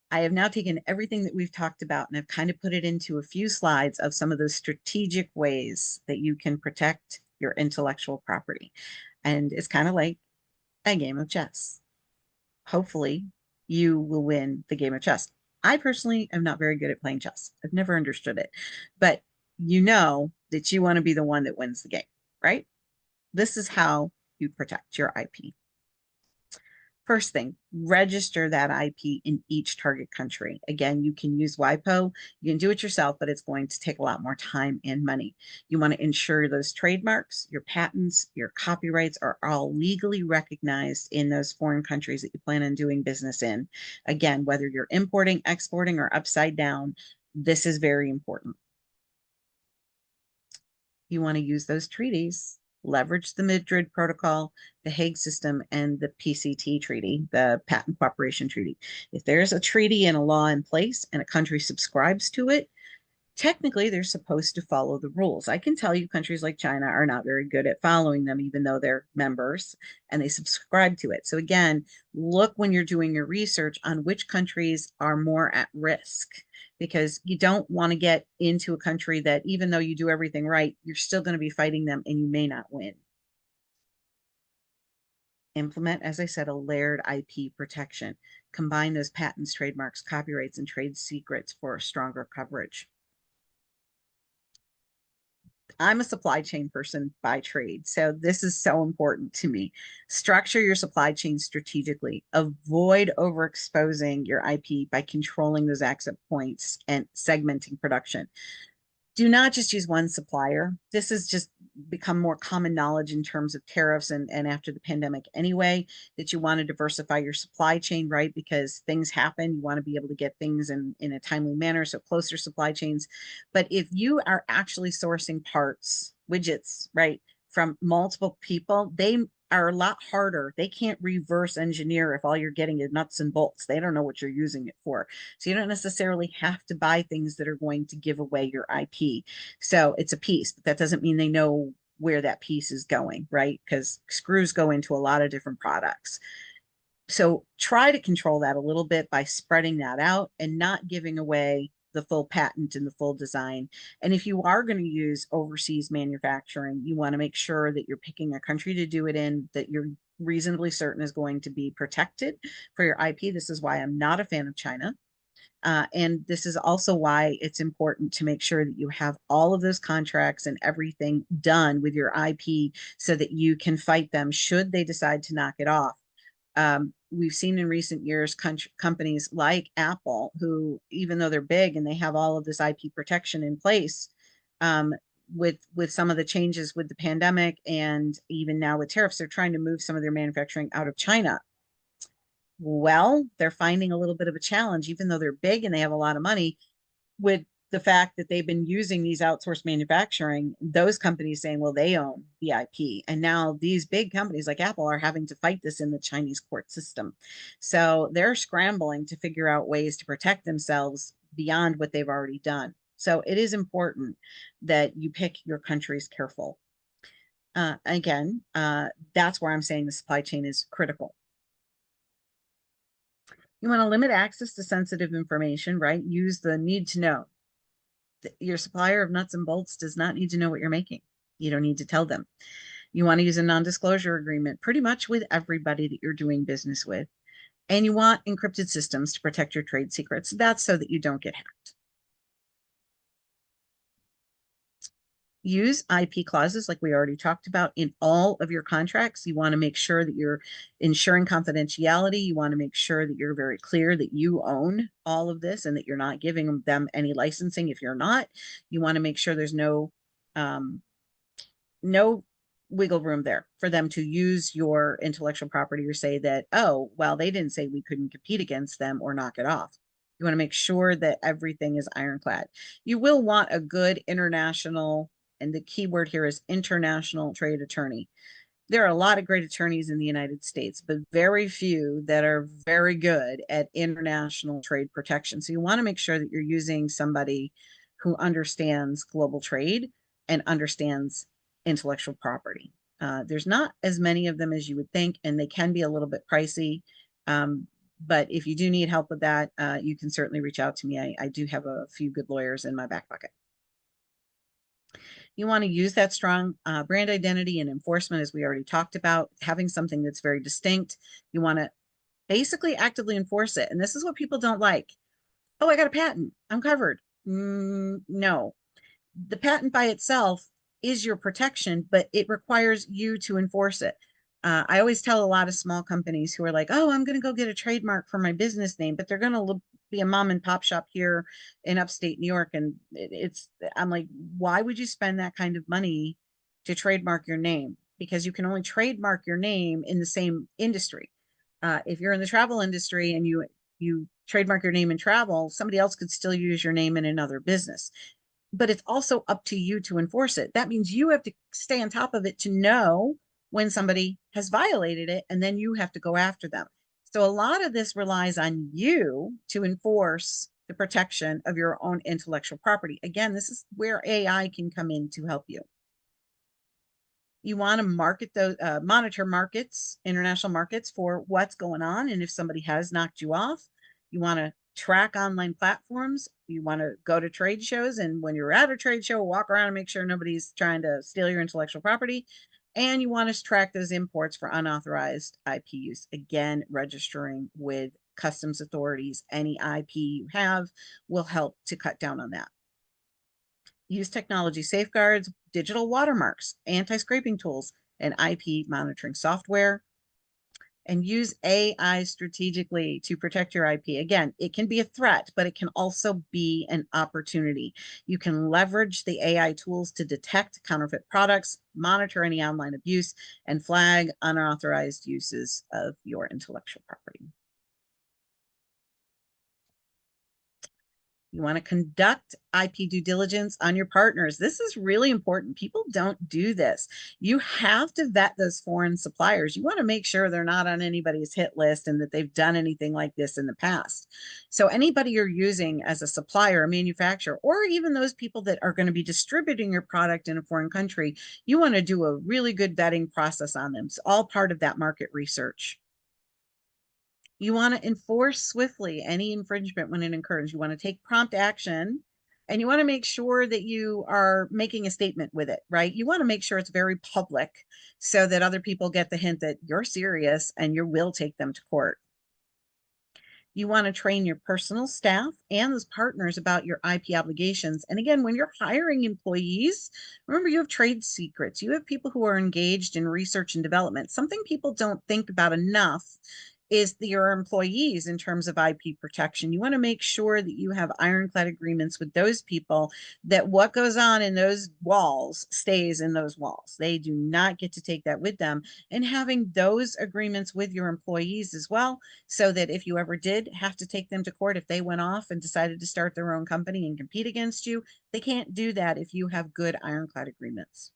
I have now taken everything that we've talked about and I've kind of put it into a few slides of some of those strategic ways that you can protect your intellectual property. And it's kind of like a game of chess. Hopefully you will win the game of chess. I personally am not very good at playing chess. I've never understood it, but you know that you want to be the one that wins the game, right? This is how you protect your IP. First thing, register that IP in each target country. Again, you can use WIPO. You can do it yourself, but it's going to take a lot more time and money. You want to ensure those trademarks, your patents, your copyrights are all legally recognized in those foreign countries that you plan on doing business in. Again, whether you're importing, exporting, or upside down, this is very important. You want to use those treaties, leverage the Madrid Protocol, the Hague System, and the PCT Treaty, the Patent Cooperation Treaty. If there's a treaty and a law in place and a country subscribes to it, technically they're supposed to follow the rules. I can tell you countries like China are not very good at following them, even though they're members and they subscribe to it. So again, look when you're doing your research on which countries are more at risk, because you don't want to get into a country that even though you do everything right, you're still going to be fighting them and you may not win. Implement, as I said, a layered IP protection. Combine those patents, trademarks, copyrights, and trade secrets for stronger coverage. I'm a supply chain person by trade, so this is so important to me. Structure your supply chain strategically. Avoid overexposing your IP by controlling those access points and segmenting production. Do not just use one supplier. This has just become more common knowledge in terms of tariffs and after the pandemic anyway, that you want to diversify your supply chain, right? Because things happen. You want to be able to get things in a timely manner, so closer supply chains. But if you are actually sourcing parts, widgets, right, from multiple people, they are a lot harder. They can't reverse engineer if all you're getting is nuts and bolts. They don't know what you're using it for. So you don't necessarily have to buy things that are going to give away your IP. So it's a piece, but that doesn't mean they know where that piece is going, right? Because screws go into a lot of different products. So try to control that a little bit by spreading that out and not giving away the full patent and the full design. And if you are going to use overseas manufacturing, you want to make sure that you're picking a country to do it in that you're reasonably certain is going to be protected for your IP. This is why I'm not a fan of China. And this is also why it's important to make sure that you have all of those contracts and everything done with your IP so that you can fight them should they decide to knock it off. We've seen in recent years companies like Apple, who, even though they're big and they have all of this IP protection in place, um, with some of the changes with the pandemic and even now with tariffs, they're trying to move some of their manufacturing out of China. Well, they're finding a little bit of a challenge, even though they're big and they have a lot of money, with the fact that they've been using these outsourced manufacturing, those companies saying, well, they own the IP. And now these big companies like Apple are having to fight this in the Chinese court system. So they're scrambling to figure out ways to protect themselves beyond what they've already done. So it is important that you pick your countries careful. Again, that's where I'm saying the supply chain is critical. You want to limit access to sensitive information, right? Use the need to know. Your supplier of nuts and bolts does not need to know what you're making. You don't need to tell them. You want to use a non-disclosure agreement pretty much with everybody that you're doing business with. And you want encrypted systems to protect your trade secrets. That's so that you don't get hacked. Use IP clauses like we already talked about in all of your contracts. You want to make sure that you're ensuring confidentiality. You want to make sure that you're very clear that you own all of this and that you're not giving them any licensing. If you're not, you want to make sure there's no wiggle room there for them to use your intellectual property or say that, oh, well, they didn't say we couldn't compete against them or knock it off. You want to make sure that everything is ironclad. You will want a good international, and the key word here is international trade attorney. There are a lot of great attorneys in the United States, but very few that are very good at international trade protection. So you want to make sure that you're using somebody who understands global trade and understands intellectual property. There's not as many of them as you would think, and they can be a little bit pricey. But if you do need help with that, you can certainly reach out to me. I do have a few good lawyers in my back pocket. You want to use that strong brand identity and enforcement, as we already talked about, having something that's very distinct. You want to basically actively enforce it. And this is what people don't like. Oh, I got a patent. I'm covered. No, the patent by itself is your protection, but it requires you to enforce it. I always tell a lot of small companies who are like, oh, I'm going to go get a trademark for my business name, but they're going to be a mom and pop shop here in upstate New York. And I'm like, why would you spend that kind of money to trademark your name? Because you can only trademark your name in the same industry. If you're in the travel industry and you trademark your name in travel, somebody else could still use your name in another business. But it's also up to you to enforce it. That means you have to stay on top of it to know when somebody has violated it, and then you have to go after them. So a lot of this relies on you to enforce the protection of your own intellectual property. Again, this is where AI can come in to help you. You want to monitor markets, international markets, for what's going on. And if somebody has knocked you off, you want to track online platforms. You want to go to trade shows. And when you're at a trade show, walk around and make sure nobody's trying to steal your intellectual property. And you want to track those imports for unauthorized IP use. Again, registering with customs authorities. Any IP you have will help to cut down on that. Use technology safeguards, digital watermarks, anti-scraping tools, and IP monitoring software. And use AI strategically to protect your IP. Again, it can be a threat, but it can also be an opportunity. You can leverage the AI tools to detect counterfeit products, monitor any online abuse, and flag unauthorized uses of your intellectual property. You want to conduct IP due diligence on your partners. This is really important. People don't do this. You have to vet those foreign suppliers. You want to make sure they're not on anybody's hit list and that they've done anything like this in the past. So anybody you're using as a supplier, a manufacturer, or even those people that are going to be distributing your product in a foreign country, you want to do a really good vetting process on them. It's all part of that market research. You want to enforce swiftly any infringement when it occurs. You want to take prompt action, and you want to make sure that you are making a statement with it, right? You want to make sure it's very public so that other people get the hint that you're serious and you will take them to court. You want to train your personal staff and those partners about your IP obligations. And again, when you're hiring employees, remember you have trade secrets. You have people who are engaged in research and development. Something people don't think about enough is your employees in terms of IP protection. You want to make sure that you have ironclad agreements with those people, that what goes on in those walls stays in those walls. They do not get to take that with them. And having those agreements with your employees as well, so that if you ever did have to take them to court, if they went off and decided to start their own company and compete against you, they can't do that if you have good ironclad agreements.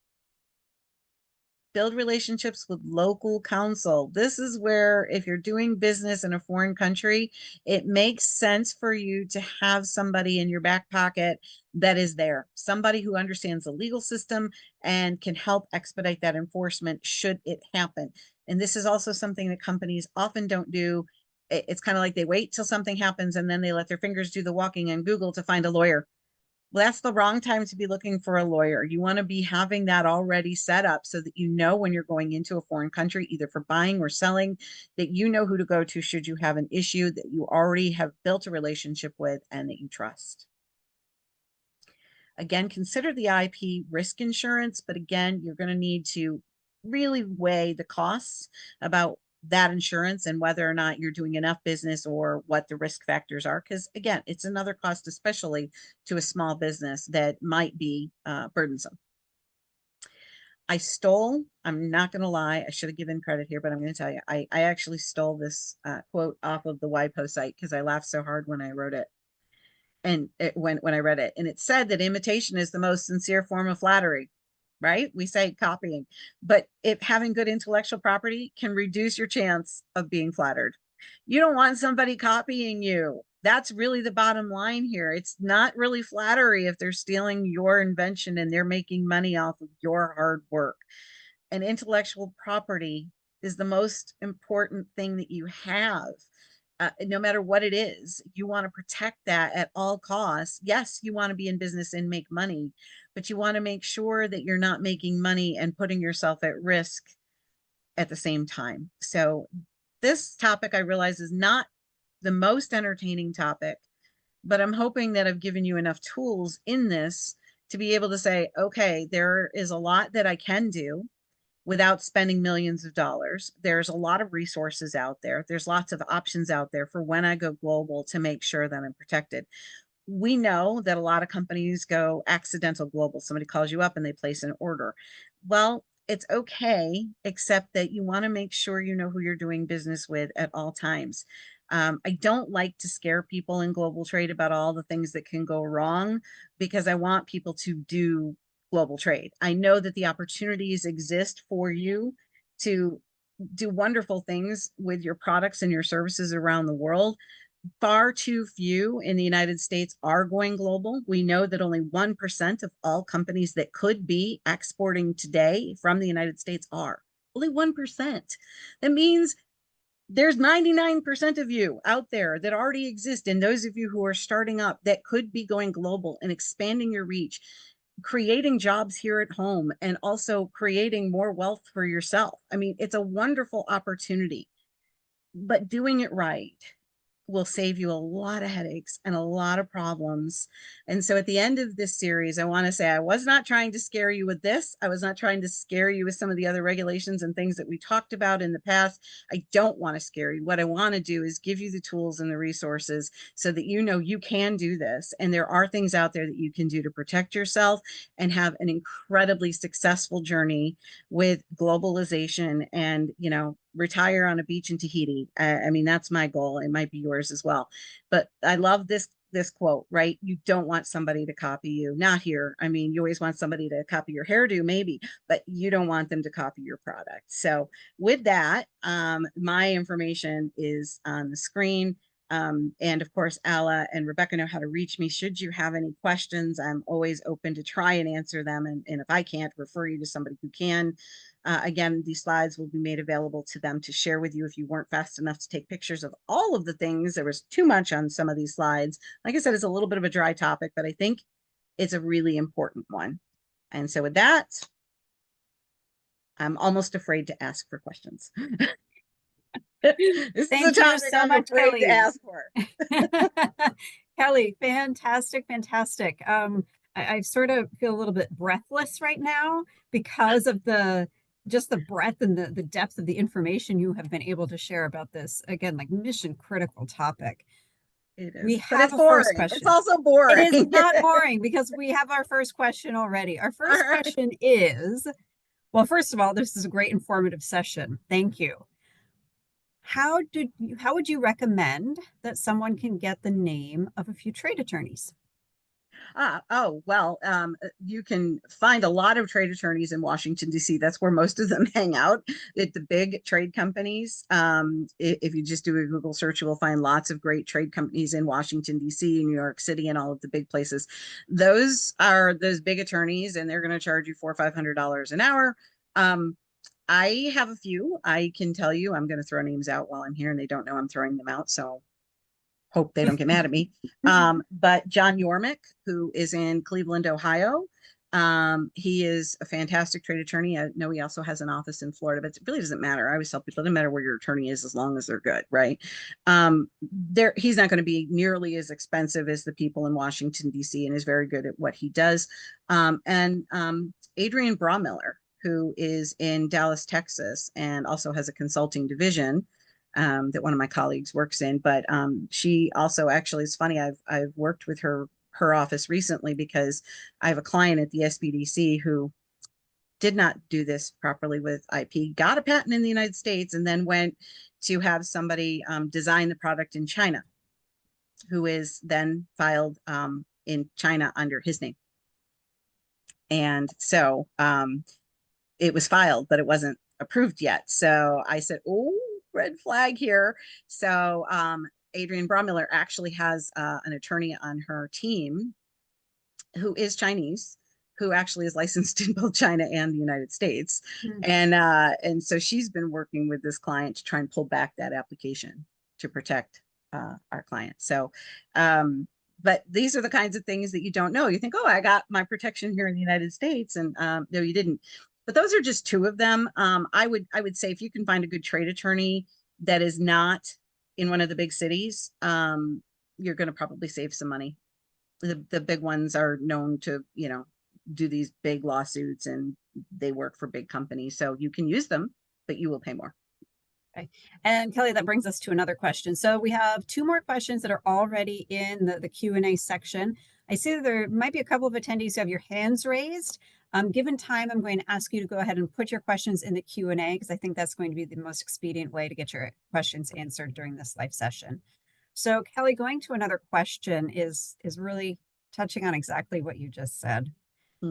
Build relationships with local counsel. This is where, if you're doing business in a foreign country, it makes sense for you to have somebody in your back pocket that is there, somebody who understands the legal system and can help expedite that enforcement should it happen. And this is also something that companies often don't do. It's kind of like they wait till something happens and then they let their fingers do the walking on Google to find a lawyer. Well, that's the wrong time to be looking for a lawyer. You want to be having that already set up so that you know when you're going into a foreign country, either for buying or selling, that you know who to go to should you have an issue that you already have built a relationship with and that you trust. Again, consider the IP risk insurance, but again, you're going to need to really weigh the costs about that insurance and whether or not you're doing enough business or what the risk factors are. Because again, it's another cost, especially to a small business, that might be burdensome. I'm not going to lie, I should have given credit here, but I'm going to tell you, I actually stole this quote off of the WIPO site because I laughed so hard when I wrote it. And when I read it, and it said that imitation is the most sincere form of flattery, right? We say copying, but if having good intellectual property can reduce your chance of being flattered. You don't want somebody copying you. That's really the bottom line here. It's not really flattery if they're stealing your invention and they're making money off of your hard work. And intellectual property is the most important thing that you have. No matter what it is, you want to protect that at all costs. Yes, you want to be in business and make money, but you want to make sure that you're not making money and putting yourself at risk at the same time. So this topic, I realize, is not the most entertaining topic, but I'm hoping that I've given you enough tools in this to be able to say, okay, there is a lot that I can do without spending millions of dollars. There's a lot of resources out there. There's lots of options out there for when I go global to make sure that I'm protected. We know that a lot of companies go accidental global. Somebody calls you up and they place an order. Well, it's okay, except that you want to make sure you know who you're doing business with at all times. I don't like to scare people in global trade about all the things that can go wrong because I want people to do global trade. I know that the opportunities exist for you to do wonderful things with your products and your services around the world. Far too few in the United States are going global. We know that only 1% of all companies that could be exporting today from the United States are. Only 1%. That means there's 99% of you out there that already exist, and those of you who are starting up that could be going global and expanding your reach, creating jobs here at home, and also creating more wealth for yourself. I mean, it's a wonderful opportunity, but doing it right will save you a lot of headaches and a lot of problems. And so at the end of this series, I want to say I was not trying to scare you with this. I was not trying to scare you with some of the other regulations and things that we talked about in the past. I don't want to scare you. What I want to do is give you the tools and the resources so that you know you can do this. And there are things out there that you can do to protect yourself and have an incredibly successful journey with globalization and, you know, retire on a beach in Tahiti. I mean, that's my goal. It might be yours as well. But I love this quote, right? You don't want somebody to copy you. Not here. I mean, you always want somebody to copy your hairdo, maybe, but you don't want them to copy your product. So with that, my information is on the screen. And of course, Alla and Rebecca know how to reach me. Should you have any questions, I'm always open to try and answer them. And if I can't, refer you to somebody who can. Again, these slides will be made available to them to share with you if you weren't fast enough to take pictures of all of the things. There was too much on some of these slides. Like I said, it's a little bit of a dry topic, but I think it's a really important one. And so with that, I'm almost afraid to ask for questions. This Thank is a you topic so I'm much, afraid Kelly. to ask for. Kelly, fantastic, fantastic. I sort of feel a little bit breathless right now because of just the breadth and the depth of the information you have been able to share about this, again, like mission critical topic. It is, We but have it's a boring. first question. It's also boring. It is not boring because we have our first question already. Our first All right. question is, well, first of all, this is a great informative session. Thank you. How would you recommend that someone can get the name of a few trade attorneys? Well, you can find a lot of trade attorneys in Washington, D.C. That's where most of them hang out at the big trade companies. If you just do a Google search, you will find lots of great trade companies in Washington, D.C., New York City, and all of the big places. Those are those big attorneys, and they're going to charge you $400 or $500 an hour. I have a few. I can tell you, I'm going to throw names out while I'm here, and they don't know I'm throwing them out. So hope they don't get mad at me. But John Yormick, who is in Cleveland, Ohio, he is a fantastic trade attorney. I know he also has an office in Florida, but it really doesn't matter. I always tell people it doesn't matter where your attorney is as long as they're good, right? He's not going to be nearly as expensive as the people in Washington, D.C. and is very good at what he does. And Adrian Braumiller, who is in Dallas, Texas, and also has a consulting division that one of my colleagues works in. But she also actually, it's funny, I've worked with her office recently because I have a client at the SBDC who did not do this properly with IP, got a patent in the United States, and then went to have somebody design the product in China, who is then filed in China under his name. And so it was filed, but it wasn't approved yet. So I said, oh, red flag here. So Adrian Braumiller actually has an attorney on her team who is Chinese, who actually is licensed in both China and the United States. And so she's been working with this client to try and pull back that application to protect our client. So but these are the kinds of things that you don't know. You think, oh, I got my protection here in the United States, and no, you didn't. But those are just two of them. I would say if you can find a good trade attorney that is not in one of the big cities, you're going to probably save some money. The big ones are known to, do these big lawsuits, and they work for big companies. So you can use them, but you will pay more. Okay. And Kelly, that brings us to another question. So we have two more questions that are already in the Q&A section. I see that there might be a couple of attendees who have your hands raised. Given time, I'm going to ask you to go ahead and put your questions in the Q&A because I think that's going to be the most expedient way to get your questions answered during this live session. So Kelly, going to another question is really touching on exactly what you just said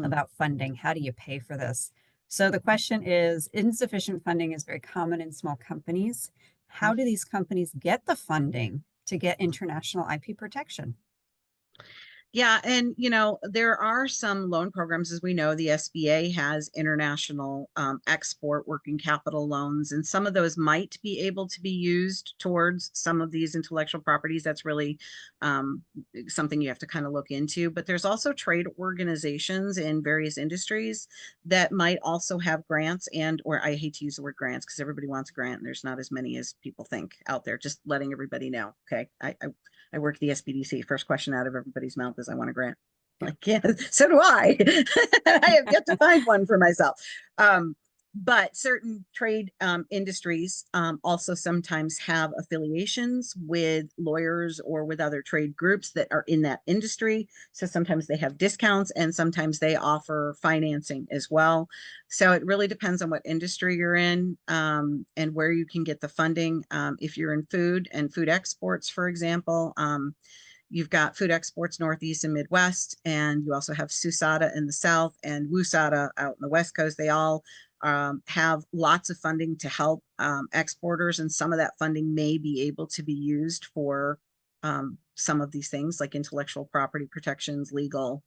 about funding. How do you pay for this? So the question is, insufficient funding is very common in small companies. How do these companies get the funding to get international IP protection? Yeah, and there are some loan programs, as we know, the SBA has international export working capital loans, and some of those might be able to be used towards some of these intellectual properties. That's really something you have to kind of look into. But there's also trade organizations in various industries that might also have grants or I hate to use the word grants because everybody wants a grant, and there's not as many as people think out there. Just letting everybody know. Okay, I work at the SBDC. First question out of everybody's mouth is, I want a grant. Like, yeah, so do I. I have yet to find one for myself. But certain trade industries also sometimes have affiliations with lawyers or with other trade groups that are in that industry. So sometimes they have discounts and sometimes they offer financing as well. So it really depends on what industry you're in and where you can get the funding. If you're in food and food exports, for example, you've got Food Exports Northeast and Midwest, and you also have SUSADA in the South and WUSADA out in the West Coast. They all have lots of funding to help exporters, and some of that funding may be able to be used for some of these things like intellectual property protections, legal,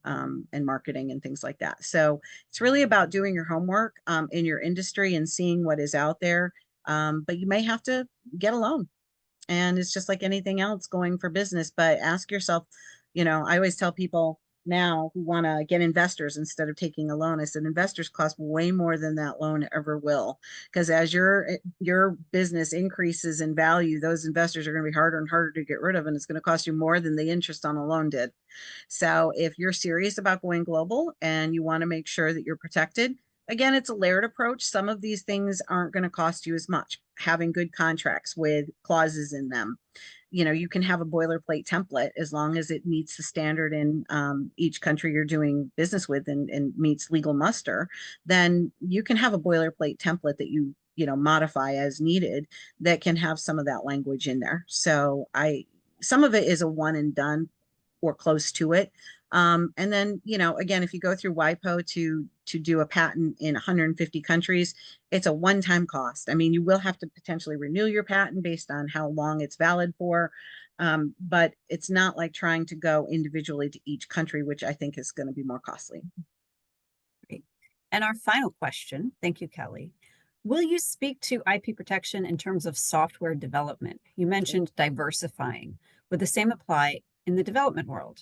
and marketing and things like that. So it's really about doing your homework in your industry and seeing what is out there. But you may have to get a loan. And it's just like anything else going for business, but ask yourself, I always tell people now who want to get investors instead of taking a loan, I said investors cost way more than that loan ever will. Because as your business increases in value, those investors are going to be harder and harder to get rid of, and it's going to cost you more than the interest on a loan did. So if you're serious about going global and you want to make sure that you're protected, again, it's a layered approach. Some of these things aren't going to cost you as much. Having good contracts with clauses in them. You can have a boilerplate template as long as it meets the standard in each country you're doing business with and meets legal muster. Then you can have a boilerplate template that you modify as needed that can have some of that language in there. So some of it is a one and done or close to it. And then, again, if you go through WIPO to do a patent in 150 countries, it's a one-time cost. I mean, you will have to potentially renew your patent based on how long it's valid for. But it's not like trying to go individually to each country, which I think is going to be more costly. Great. And our final question, thank you, Kelly. Will you speak to IP protection in terms of software development? You mentioned diversifying. Would the same apply in the development world?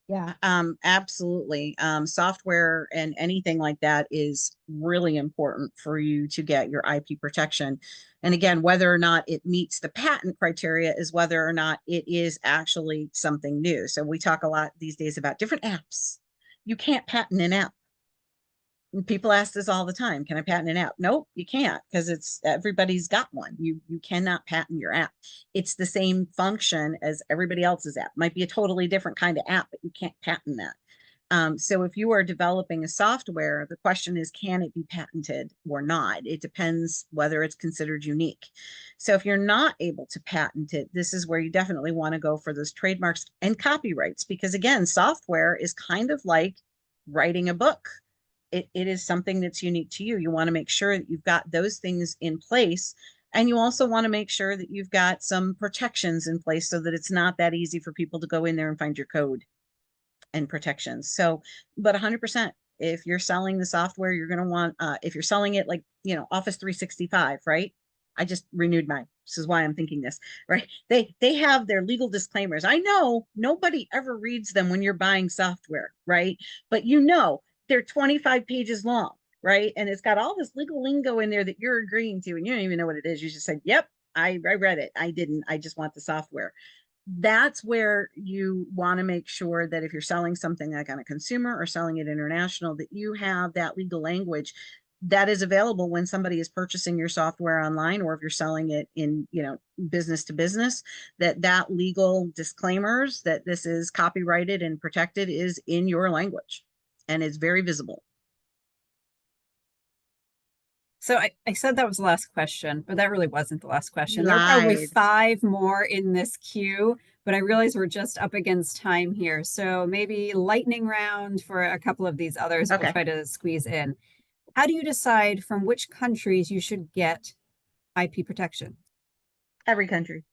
Yeah, absolutely. Software and anything like that is really important for you to get your IP protection. And again, whether or not it meets the patent criteria is whether or not it is actually something new. So we talk a lot these days about different apps. You can't patent an app. People ask this all the time. Can I patent an app? Nope, you can't, because everybody's got one. You cannot patent your app. It's the same function as everybody else's app. Might be a totally different kind of app, but you can't patent that. So if you are developing a software, the question is, can it be patented or not? It depends whether it's considered unique. So if you're not able to patent it, this is where you definitely want to go for those trademarks and copyrights, because again, software is kind of like writing a book. It is something that's unique to you. You want to make sure that you've got those things in place. And you also want to make sure that you've got some protections in place so that it's not that easy for people to go in there and find your code and protections. So, but 100%, if you're selling the software, you're going to want, if you're selling it like, Office 365, right? I just renewed mine. This is why I'm thinking this, right? They have their legal disclaimers. I know nobody ever reads them when you're buying software, right? But they're 25 pages long, right? And it's got all this legal lingo in there that you're agreeing to, and you don't even know what it is. You just said, yep, I read it. I didn't. I just want the software. That's where you want to make sure that if you're selling something like on a consumer or selling it international, that you have that legal language that is available when somebody is purchasing your software online, or if you're selling it in, business to business, that legal disclaimers that this is copyrighted and protected is in your language. And it's very visible. So I said that was the last question, but that really wasn't the last question. You There are probably lied. 5 more in this queue, but I realize we're just up against time here. So maybe lightning round for a couple of these others. Okay. We'll try to squeeze in. How do you decide from which countries you should get IP protection? Every country.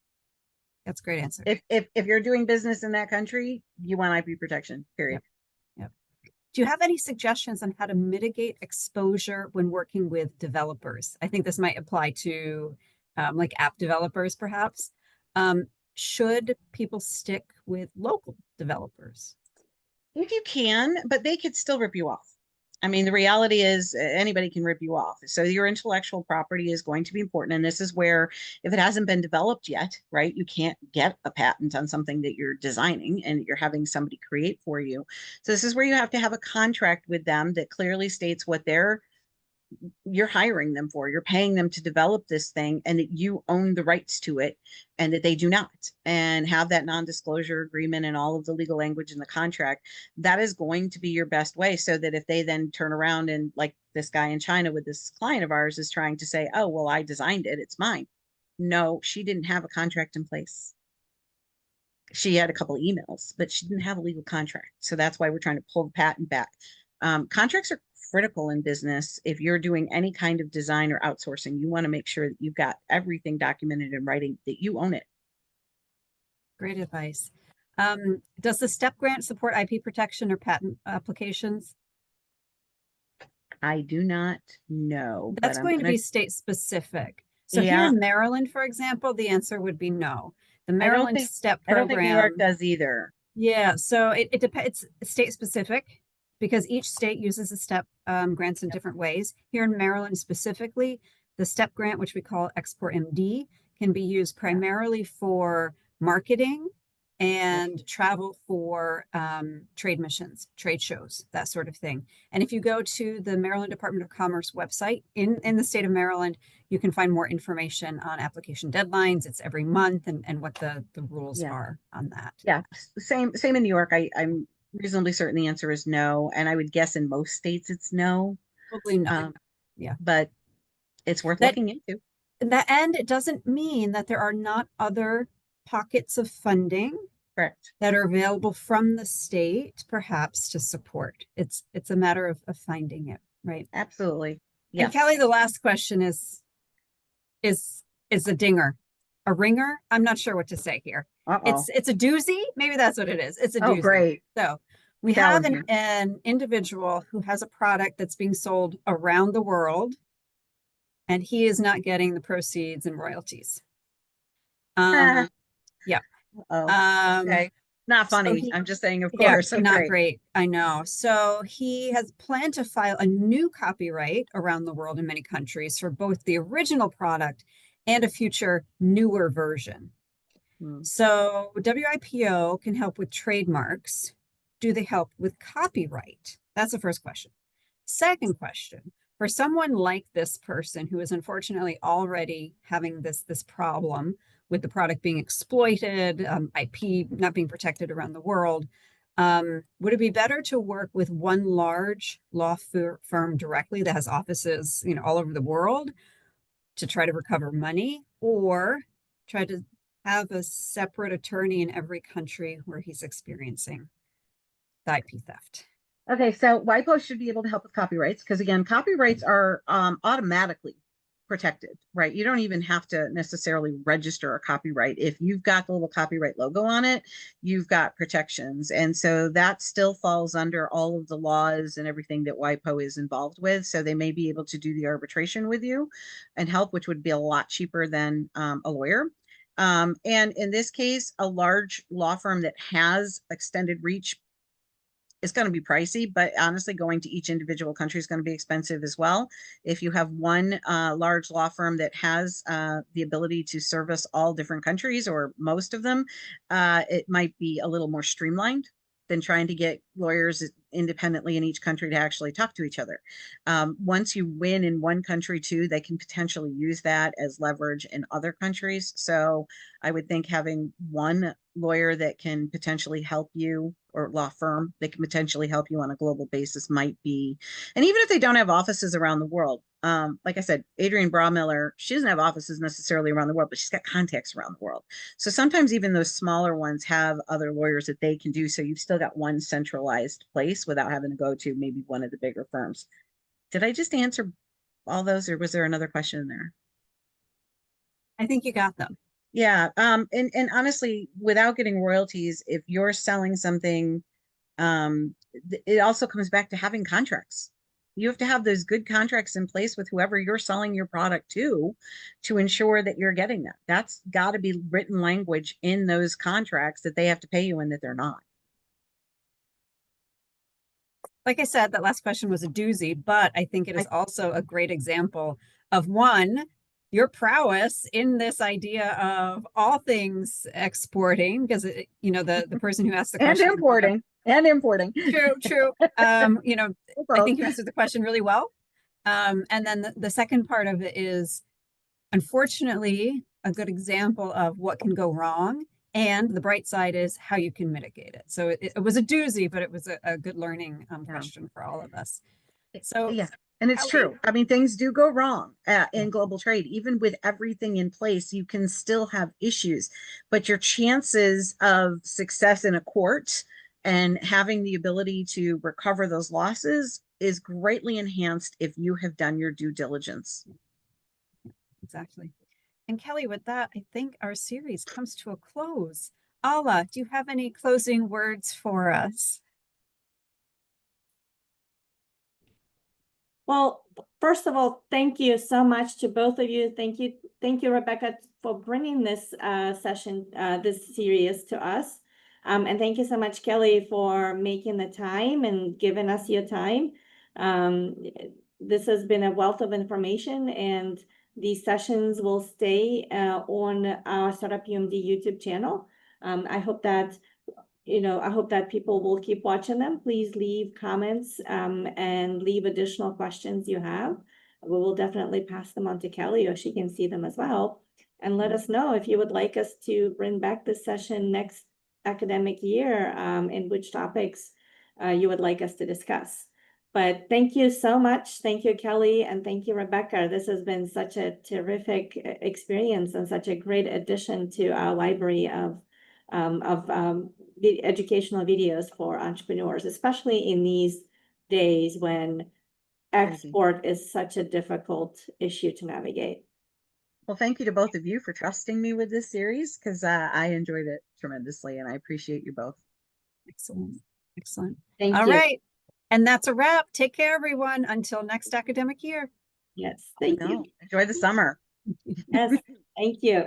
That's a great answer. If you're doing business in that country, you want IP protection, period. Yep. Do you have any suggestions on how to mitigate exposure when working with developers? I think this might apply to like app developers, perhaps. Should people stick with local developers? If you can, but they could still rip you off. I mean, the reality is anybody can rip you off. So your intellectual property is going to be important. And this is where, if it hasn't been developed yet, right, you can't get a patent on something that you're designing and you're having somebody create for you. So this is where you have to have a contract with them that clearly states what you're hiring them for. You're paying them to develop this thing, and that you own the rights to it and that they do not, and have that non-disclosure agreement and all of the legal language in the contract. That is going to be your best way, so that if they then turn around and, like this guy in China with this client of ours is trying to say, oh, well, I designed it, it's mine. No, she didn't have a contract in place. She had a couple of emails, but she didn't have a legal contract. So that's why we're trying to pull the patent back. Contracts are critical in business. If you're doing any kind of design or outsourcing, you want to make sure that you've got everything documented in writing, that you own it. Great advice. Does the STEP grant support IP protection or patent applications? I do not know, but That's I'm going to gonna, be state specific. So here yeah, in Maryland, for example, the answer would be no. The I don't Maryland think, STEP I don't think New York program, does either. yeah, so it depends, it's state specific because each state uses the STEP grants in different ways. Here in Maryland specifically, the STEP grant, which we call Export MD, can be used primarily for marketing and travel for trade missions, trade shows, that sort of thing. And if you go to the Maryland Department of Commerce website in the state of Maryland, you can find more information on application deadlines. It's every month and what the rules Yeah. are on that. Yeah, same in New York. I'm reasonably certain the answer is no, and I would guess in most states it's no. Probably no. Um, Yeah. but it's worth That looking into. the end, it doesn't mean that there are not other pockets of funding Correct. that are available from the state, perhaps to support. It's a matter of finding it, right? Absolutely. And Yes. Kelly, the last question is a dinger, a ringer. I'm not sure what to say here. Uh-oh. It's a doozy. Maybe that's what it is. It's a Oh, doozy. great. So we That have was good. an individual who has a product that's being sold around the world, and he is not getting the proceeds and royalties. Ah, Yeah. oh, okay. Not So funny. he, I'm just saying, of yeah, course. not Okay. great. I know. So he has planned to file a new copyright around the world in many countries for both the original product and a future newer version. Hmm. So WIPO can help with trademarks. Do they help with copyright? That's the first question. Second question, for someone like this person who is unfortunately already having this problem with the product being exploited, IP not being protected around the world, would it be better to work with one large law firm directly that has offices, all over the world to try to recover money, or try to have a separate attorney in every country where he's experiencing the IP theft? Okay, so WIPO should be able to help with copyrights because again, copyrights are automatically protected, right? You don't even have to necessarily register a copyright. If you've got the little copyright logo on it, you've got protections. And so that still falls under all of the laws and everything that WIPO is involved with. So they may be able to do the arbitration with you and help, which would be a lot cheaper than a lawyer. And in this case, a large law firm that has extended reach, it's going to be pricey, but honestly, going to each individual country is going to be expensive as well. If you have one large law firm that has the ability to service all different countries or most of them, it might be a little more streamlined than trying to get lawyers independently in each country to actually talk to each other. Once you win in one country too, they can potentially use that as leverage in other countries. So I would think having one lawyer that can potentially help you, or law firm that can potentially help you on a global basis might be, and even if they don't have offices around the world, like I said, Adrienne Braumiller, she doesn't have offices necessarily around the world, but she's got contacts around the world. So sometimes even those smaller ones have other lawyers that they can do. So you've still got one centralized place without having to go to maybe one of the bigger firms. Did I just answer all those, or was there another question in there? I think you got them. Yeah. And honestly, without getting royalties, if you're selling something, it also comes back to having contracts. You have to have those good contracts in place with whoever you're selling your product to ensure that you're getting that. That's got to be written language in those contracts that they have to pay you and that they're not. Like I said, that last question was a doozy, but I think it is also a great example of one, your prowess in this idea of all things exporting, because the person who asked the And question importing. True. I think you answered the question really well. And then the second part of it is, unfortunately, a good example of what can go wrong. And the bright side is how you can mitigate it. So it was a doozy, but it was a good learning question for all of us. So yeah, and it's true. I mean, things do go wrong in global trade. Even with everything in place, you can still have issues, but your chances of success in a court and having the ability to recover those losses is greatly enhanced if you have done your due diligence. Exactly. And Kelly, with that, I think our series comes to a close. Ala, do you have any closing words for us? Well, first of all, thank you so much to both of you. Thank you, Rebecca, for bringing this session, this series to us. And thank you so much, Kelly, for making the time and giving us your time. This has been a wealth of information, and these sessions will stay on our Startup UMD YouTube channel. I hope that I hope that people will keep watching them. Please leave comments and leave additional questions you have. We will definitely pass them on to Kelly, or she can see them as well. And let us know if you would like us to bring back this session next academic year, in which topics you would like us to discuss. But thank you so much. Thank you, Kelly, and thank you, Rebecca. This has been such a terrific experience and such a great addition to our library of the educational videos for entrepreneurs, especially in these days when export is such a difficult issue to navigate. Well, thank you to both of you for trusting me with this series, because I enjoyed it tremendously, and I appreciate you both. Excellent. Excellent. Thank All you. right. And that's a wrap. Take care, everyone. Until next academic year. Yes, thank you. Enjoy the summer. Yes, thank you.